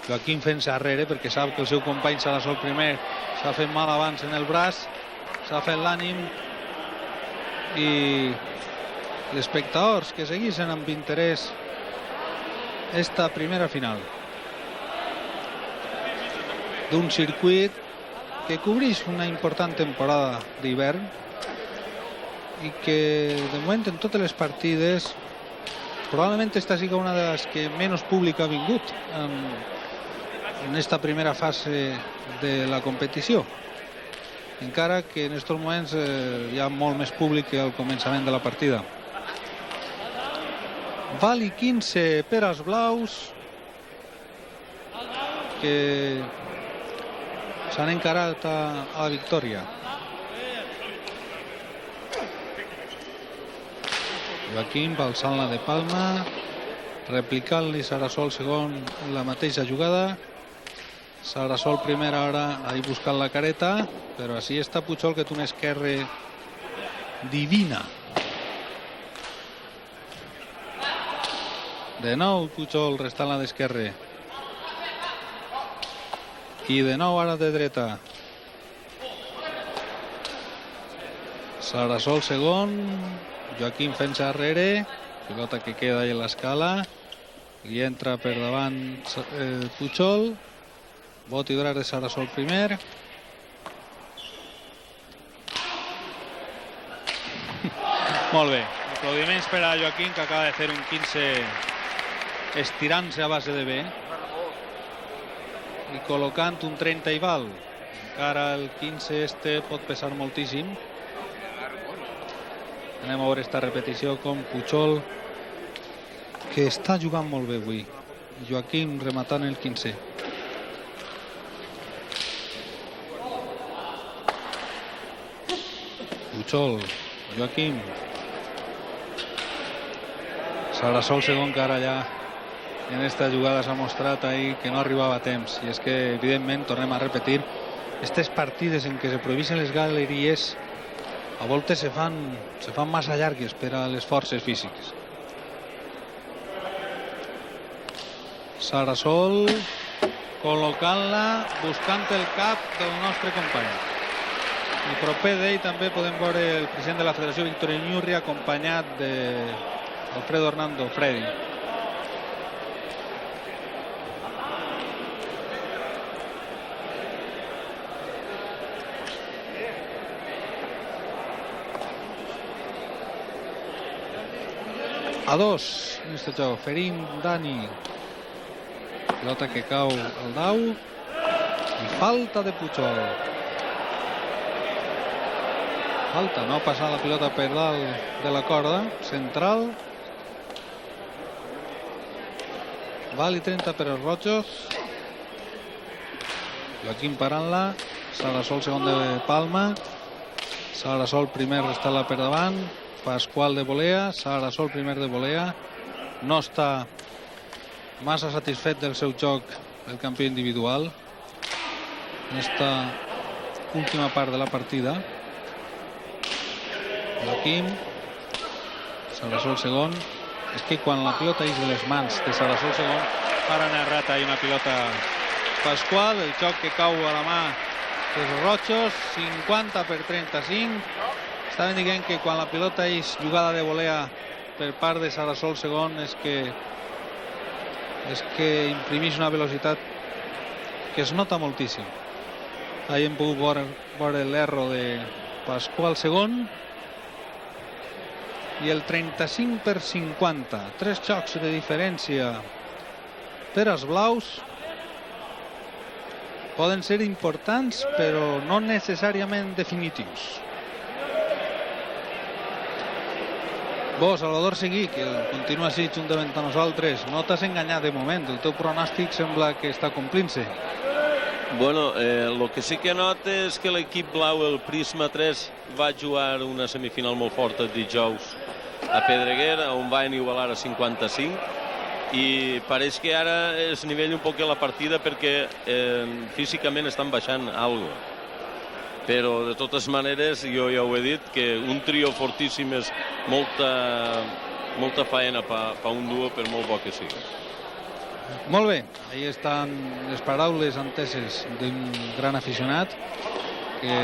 Joaquim fent-se arrere perquè sap que el seu company Sarasol primer s'ha fet mal abans en el braç, s'ha fet l'ànim, i els espectadors que seguissin amb interès esta primera final d'un circuit que cobreix una important temporada d'hivern i que de moment en totes les partides probablement esta siga una de les que menys públic ha vingut en esta primera fase de la competició, encara que en estos moments hi ha molt més públic que al començament de la partida. Vali 15 per als blaus, que s'han encarat a la victòria. Joaquim alçant-la de palma, replicant-li Sarasol segon en la mateixa jugada. Sarasol primer ara ahí buscant la careta, però així està Puigol, que té una esquerra divina. De nou Puigol restant-la d'esquerra. I de nou ara de dreta. Sarasol segon, Joaquim fent-se arrere, pilota que queda ahí a l'escala, li entra per davant Puigol, bot i dret de Sarasol primer. Molt bé, aplaudiments per a Joaquim, que acaba de fer un 15 estirant-se a base de B i col·locant un 30 i val. Encara el 15 este pot pesar moltíssim. Anem a veure esta repetició com Puigol, que està jugant molt bé avui, Joaquim rematant el 15. Puigol, Joaquim, Sarasol segon, que ara ja en esta jugada s'ha mostrat ahí que no arribava a temps, i és que evidentment, tornem a repetir, aquestes partides en què se prohibeixen les galeries a voltes se fan massa llargues per a les forces físiques. Sarasol col·locant-la, buscant el cap del nostre company. I proper d'ell també podem veure el president de la Federació, Víctor Iñurri, acompanyat d'Alfredo Hernando Freddy. A 2 en este joc. Ferim Dani, pilota que cau al dau i falta de Pujol. Falta, no passar la pilota per dalt de la corda central. Val i 30 per els rojos. Joaquim parant-la. Sarasol segon de Palma. Sarasol primer, resta-la per davant. Pasqual de volea. Sarasol primer de volea. No està massa satisfet del seu joc el campió individual en esta última part de la partida. Joaquim, Sarasol segon. És que quan la pilota és de les mans de Sarasol segon, para narrat ahí una pilota Pasqual, el joc que cau a la mà dels rojos. 50 per 35. Estaven dient que quan la pilota és jugada de volea per part de Sarasol segon és que imprimeix una velocitat que es nota moltíssim. Ahí hem pogut veure l'erro de Pasqual segon. I el 35 per 50. 3 xocs de diferència per als blaus. Poden ser importants, però no necessàriament definitius. Vos, Salvador Seguí, que continua així juntament amb nosaltres, no t'has enganyat de moment. El teu pronòstic sembla que està complint-se.
Bueno, el que sí que nota és que l'equip blau, el Prisma 3, va jugar una semifinal molt forta dijous a Pedreguer, on van igualar a 55, i pareix que ara es nivella un poc la partida perquè físicament estan baixant alguna cosa. Però de totes maneres, jo ja ho he dit, que un trio fortíssim és molta faena per un duo, per molt bo que sigui.
Molt bé, ahí estan les paraules enteses d'un gran aficionat que,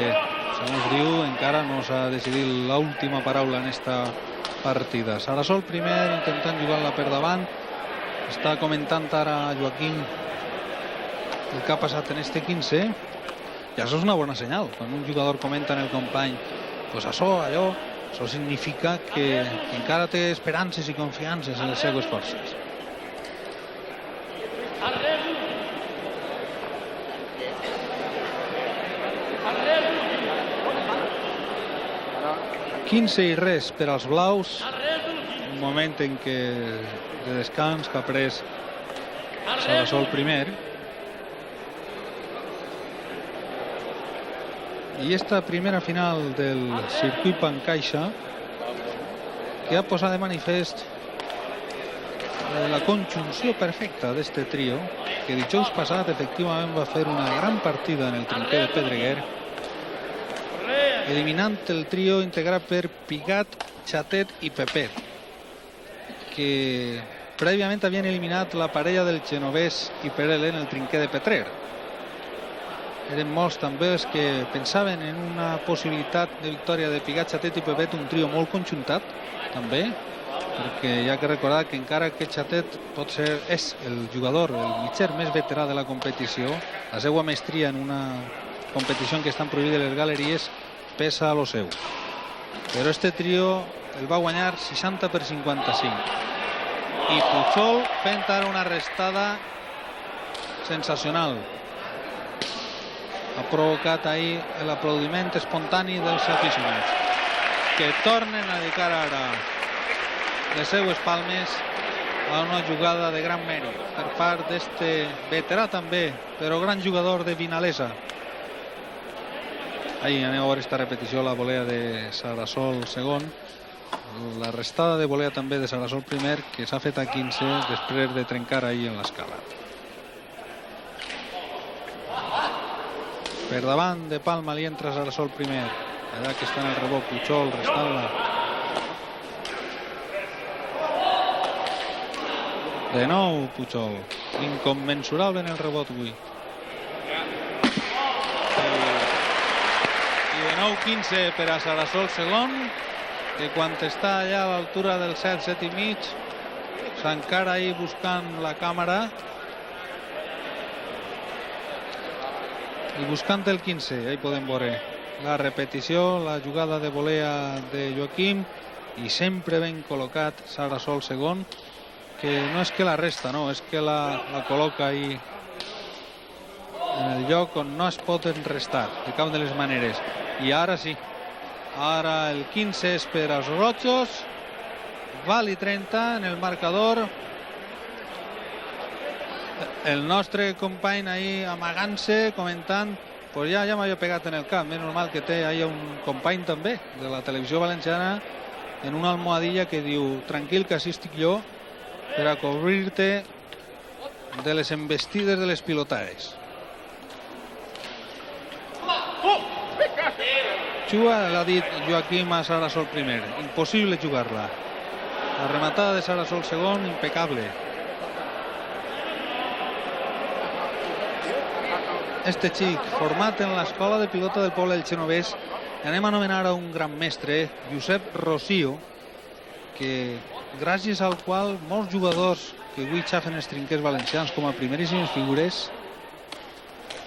segons diu, encara no s'ha decidit l'última paraula en esta partida. Sarasol primer, intentant jugar-la per davant. Està comentant ara Joaquim el que ha passat en este 15. I això és una bona senyal. Quan un jugador comenta en el company, pues això significa que encara té esperances i confiances en les seues forces. ...15 i res per als blaus. Un moment en què de descans que ha pres Sarasol primer. I esta primera final del circuit Pancaixa, que ha posat de manifest la conjunció perfecta d'este trio, que dijous passat efectivament va fer una gran partida en el trinquer de Pedreguer, eliminant el trio integrat per Pigat, Chatet i Pepet, que prèviament havien eliminat la parella del Genovès i Perel en el trinquer de Petrer. Eren molts també els que pensaven en una possibilitat de victòria de Pigat, Chatet i Pepet, un trio molt conjuntat també, perquè hi ha que recordar que encara que Chatet és el jugador, el mitger més veterà de la competició, la seva mestria en una competició en què estan prohibides les galeries pesa a lo seu. Però este trio el va guanyar 60 per 55. I Pujol fent ara una restada sensacional. Ha provocat ahir l'aplaudiment espontani dels aficionats, que tornen a dedicar ara les seues palmes a una jugada de gran mèrit per part d'este veterà també, però gran jugador de Vinalesa. Ahí anem a veure esta repetició, la volea de Sarasol segon. la restada de volea també de Sarasol primer, que s'ha fet a 15 després de trencar ahir en l'escala. Per davant de Palma li entra Sarasol primer. Allà que està en el rebot Pujol, restant-la. De nou Pujol, incommensurable en el rebot avui. I de nou 15 per a Sarasol segon, que quan està allà a l'altura del 7, 7 i mig, s'encara ahí buscant la càmera i buscant el 15. Ahí podem veure la repetició, la jugada de volea de Joaquim, i sempre ben col·locat Sarasol segon, que no és que la resta, no, és que la col·loca ahí en el lloc on no es pot enrestar de cap de les maneres. I ara sí, ara el 15 és per als rojos, val i 30 en el marcador. El nostre company ahí amagant-se, comentant, pues ja m'havia pegat en el cap. És normal que té ahí un company també de la televisió valenciana en una almohadilla que diu: tranquil, que així estic jo per a cobrir-te de les embestides de les pilotades. Juga, l'ha dit Joaquim a Sarasol primer, impossible jugar-la. La rematada de Sarasol segon, impecable. Este xic, format en l'escola de pilota del poble del Genovés, anem a anomenar a un gran mestre, Josep Rocío, que gràcies al qual molts jugadors que avui xafen els trinquers valencians com a primeríssimes figures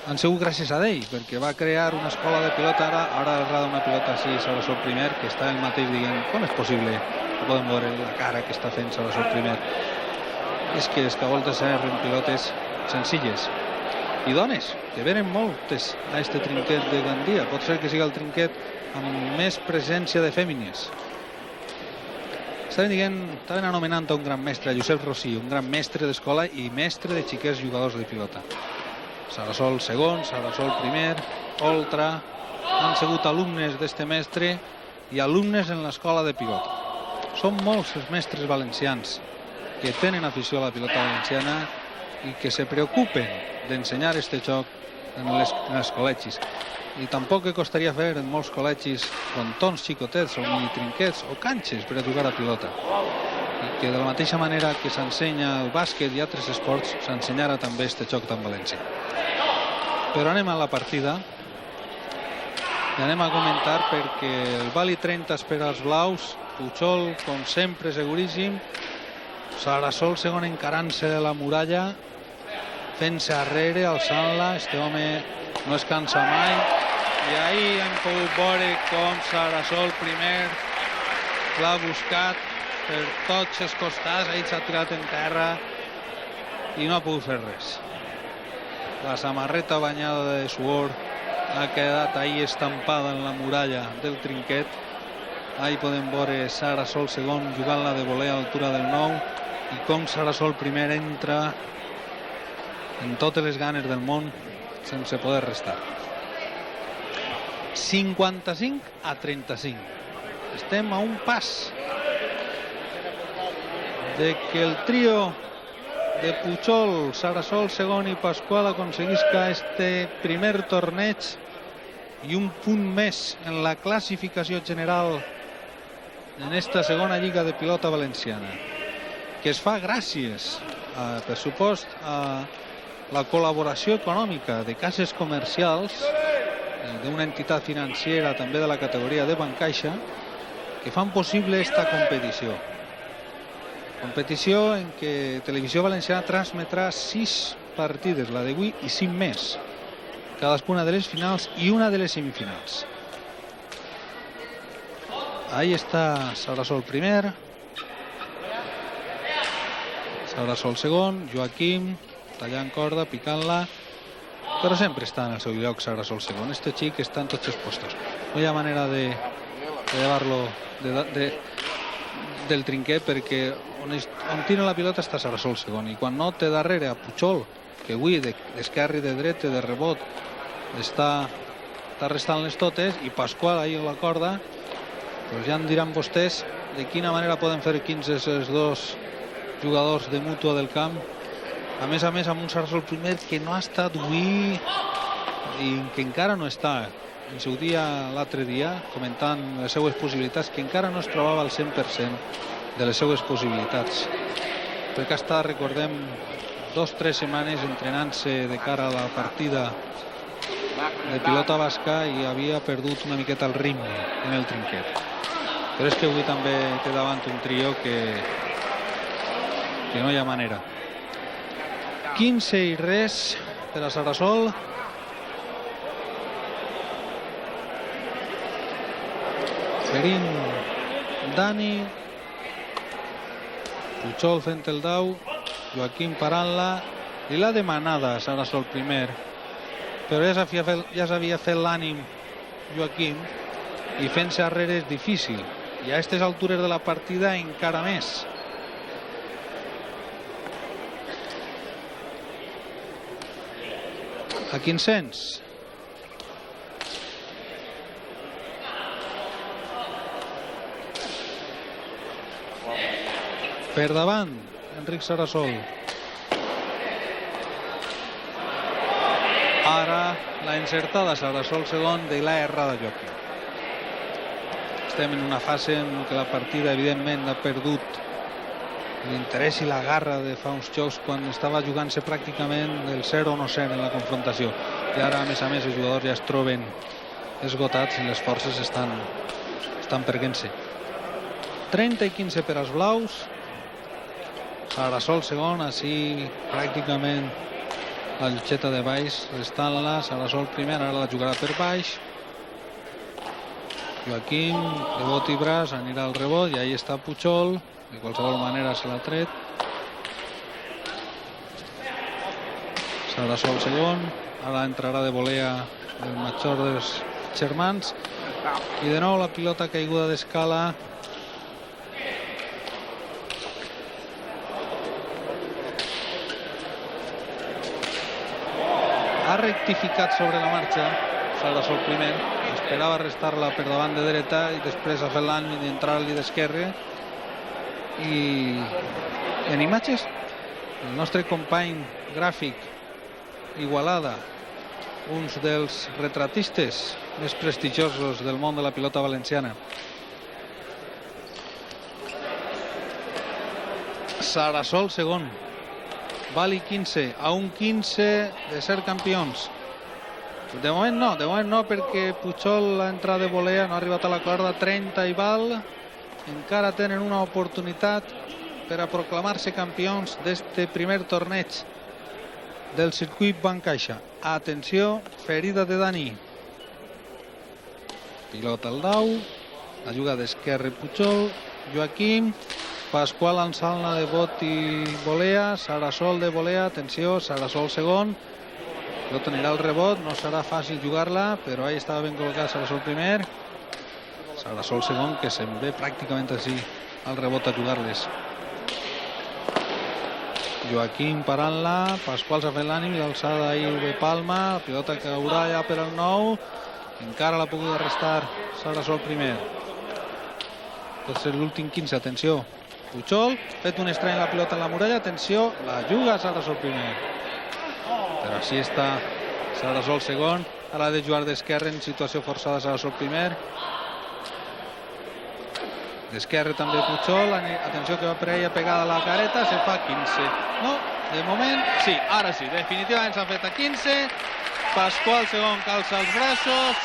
han sigut gràcies a ell, perquè va crear una escola de pilota. Ara errada una pilota així Sarasol primer, que està el mateix dient com és possible. Podem veure la cara que està fent Sarasol primer. És que a voltes eren pilotes senzilles i dones, que venen moltes a este trinquet de Gandia. Pot ser que sigui el trinquet amb més presència de fèmines. Estaven anomenant a un gran mestre, Josep Rossi, un gran mestre d'escola i mestre de xiquets jugadors de pilota. Sarasol segon, Sarasol primer, Oltra, han sigut alumnes d'este mestre i alumnes en l'escola de pilota. Són molts els mestres valencians que tenen afició a la pilota valenciana i que se preocupen d'ensenyar este joc en els col·legis. I tampoc que costaria fer en molts col·legis frontons xicotets o mini-trinquets o canxes per a jugar a pilota. I que de la mateixa manera que s'ensenya el bàsquet i altres esports, s'ensenyara també este joc tan valencià. Però anem a la partida i anem a comentar, perquè el vali 30 és per als blaus. Pujol, com sempre, seguríssim. Sarasol segon encarant-se de la muralla, fent-se arrere, alçant-la. Este home no es cansa mai. I ahir hem pogut veure com Sarasol primer l'ha buscat per tots els costats. Ahir s'ha tirat en terra i no ha pogut fer res. La samarreta banyada de suor ha quedat ahí estampada en la muralla del trinquet. Ahí podem veure Sarasol segon jugant-la de voler a l'altura del 9 i com Sarasol primer entra en totes les ganes del món sense poder restar. 55-35. Estem a un pas de que el trio de Pujol, Sarasol segon i Pasqual aconseguisca este primer torneig i un punt més en la classificació general en esta segona lliga de pilota valenciana, que es fa gràcies, per supost, a la col·laboració econòmica de caixes comercials, d'una entitat financera també de la categoria de Bancaixa, que fan possible esta competició. Competició en què Televisió Valenciana transmetrà 6 partides, la d'avui i 5 més, cadascuna de les finals i una de les semifinals. Ahí està Sarasol primer, Sarasol segon, Joaquim tallant corda, picant-la, però sempre està en el seu lloc Sarasol segon. Este xic està en tots els postos. No hi ha manera de llevar-lo del trinquet, perquè on tira la pilota està Sarasol segon, i quan no té darrere a Pujol, que avui d'esquerra i de dreta, de rebot, està restant les totes, i Pasqual ahí a la corda,
Pues ja em diran vostès de quina manera poden fer 15 els dos jugadors de Mútua del Camp. A més, amb un Sarasol primer que no ha estat avui i que encara no està. Ens ho dia l'altre dia, comentant les seues possibilitats, que encara no es trobava al 100% de les seues possibilitats. Perquè ha estat, recordem, 2 o 3 setmanes entrenant-se de cara a la partida de pilota basca i havia perdut una miqueta el ritme en el trinquet. Però és que avui també té davant un trio que no hi ha manera. 15 i res per a Sarasol. Ferín, Dani, Puchol fent el dau, Joaquim parant-la, i la demanada Sarasol primer, però ja s'havia fet l'ànim Joaquim, i fent-se arrere és difícil, i a aquestes altures de la partida encara més. A quin sens? Per davant, Enric Sarasol. Ara la encertada Sarasol segon i la errada Joaquim. Estem en una fase en què la partida evidentment ha perdut l'interès i la garra de fa uns jocs quan estava jugant-se pràcticament el 0 o no 0 en la confrontació. I ara, a més, els jugadors ja es troben esgotats i les forces estan perguent-se. 30 i 15 per als blaus. Sarasol segon, així pràcticament la lluixeta de baix restant-la. Sarasol primer, ara la jugarà per baix. Joaquim, de bot i braç, anirà al rebot i ahí està Puchol. De qualsevol manera se l'ha tret. Sarasol segon, ara entrarà de volea el major dels germans i de nou la pilota caiguda d'escala. Ha rectificat sobre la marxa Sarasol primer, esperava restar-la per davant de dreta i després ha fet l'ànim d'entrar-li d'esquerre. I en imatges el nostre company gràfic Igualada, uns dels retratistes més prestigiosos del món de la pilota valenciana. Sarasol segon, Bali 15, a un 15 de ser campions. De moment no, perquè Puchol ha entrat de volea, no ha arribat a la corda. 30 i Val encara tenen una oportunitat per a proclamar-se campions d'este primer torneig del circuit Bancaixa. Atenció, ferida de Dani. Pilota al dau, la juga d'esquerre Puchol, Joaquim, Pasqual lançant-la de bot i volea, Sarasol de volea, atenció, Sarasol segon, pilota anirà al rebot, no serà fàcil jugar-la, però ahí estava ben col·locat Sarasol primer. Sarasol segon, que se'n ve pràcticament així al rebot a jugar-les. Joaquim parant-la, Pasqual s'ha fet l'ànim, l'alçada ahir de Palma, la pilota caurà ja per al nou, encara l'ha pogut arrestar Sarasol primer. Pot ser l'últim 15, atenció. Puchol, fet un estrany la pilota en la muralla, atenció, la juga Sarasol primer. Però així està Sarasol segon, ara ha de jugar d'esquerra en situació forçada Sarasol primer. D'esquerra també Puchol, atenció que va per ella pegada a la careta, se fa 15. No, de moment, sí, ara sí, definitivament s'ha fet a 15. Pasqual segon calça els braços.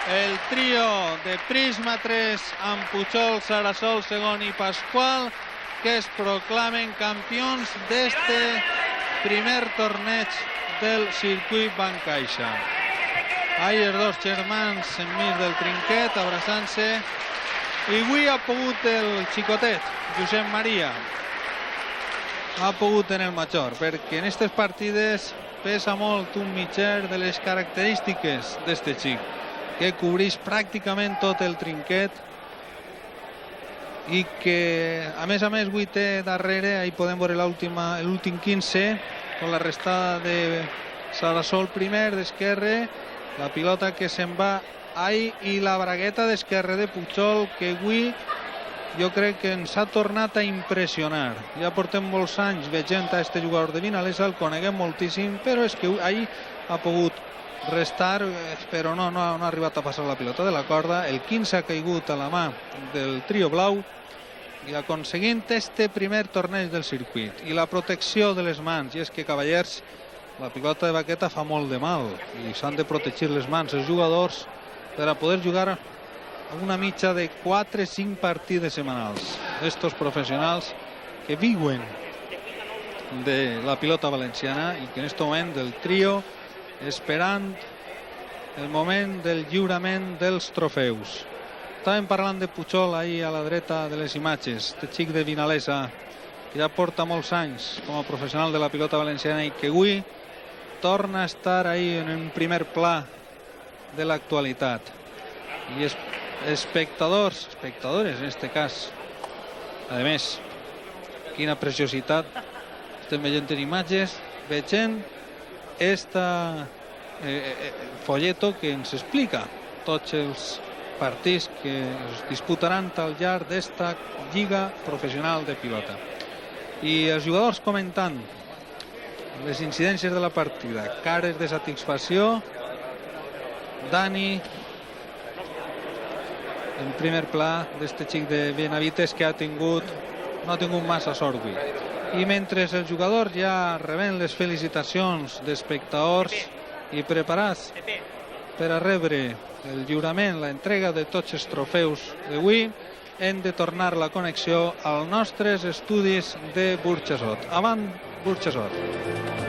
El trio de Prisma 3 amb Puchol, Sarasol segon i Pasqual, que es proclamen campions d'este primer torneig del circuit Bancaixa. Ahí els dos germans enmig del trinquet, abraçant-se. I avui ha pogut el xicotet, Josep Maria, ha pogut en el major, perquè en aquestes partides pesa molt un mitger de les característiques d'este xic, que cobreix pràcticament tot el trinquet i que, a més, avui té darrere, ahí podem veure l'últim 15, con la restada de Sarasol primer d'esquerre, la pilota que se'n va ahí i la bragueta d'esquerre de Pujol, que avui jo crec que ens ha tornat a impressionar. Ja portem molts anys veient a este jugador de Vinalesa, el coneguem moltíssim, però és que ahir ha pogut restar, però no ha arribat a passar la pilota de la corda. El 15 ha caigut a la mà del trio blau i aconseguint este primer torneig del circuit i la protecció de les mans. I és que, cavallers, la pilota de baqueta fa molt de mal i s'han de protegir les mans els jugadors per a poder jugar a una mitja de 4-5 partides setmanals. Estos professionals que viuen de la pilota valenciana i que en aquest moment del trio esperant el moment del lliurament dels trofeus. Estàvem parlant de Pujol ahir a la dreta de les imatges, este xic de Vinalesa que ja porta molts anys com a professional de la pilota valenciana i que avui torna a estar ahí en un primer pla de l'actualitat. I espectadores en este cas, a més, quina preciositat estem veient en imatges, veient esta folleto que ens explica tots els partits que es disputaran al llarg d'esta lliga professional de pilota. I els jugadors comentant les incidències de la partida, cares de satisfacció. Dani, en primer pla d'este xic de Benavites, que no ha tingut massa sort avui. I mentre els jugadors ja reben les felicitacions d'espectadors i preparats per a rebre el lliurament, la entrega de tots els trofeus d'avui, hem de tornar la connexió als nostres estudis de Burxassot. Avant Burxassot.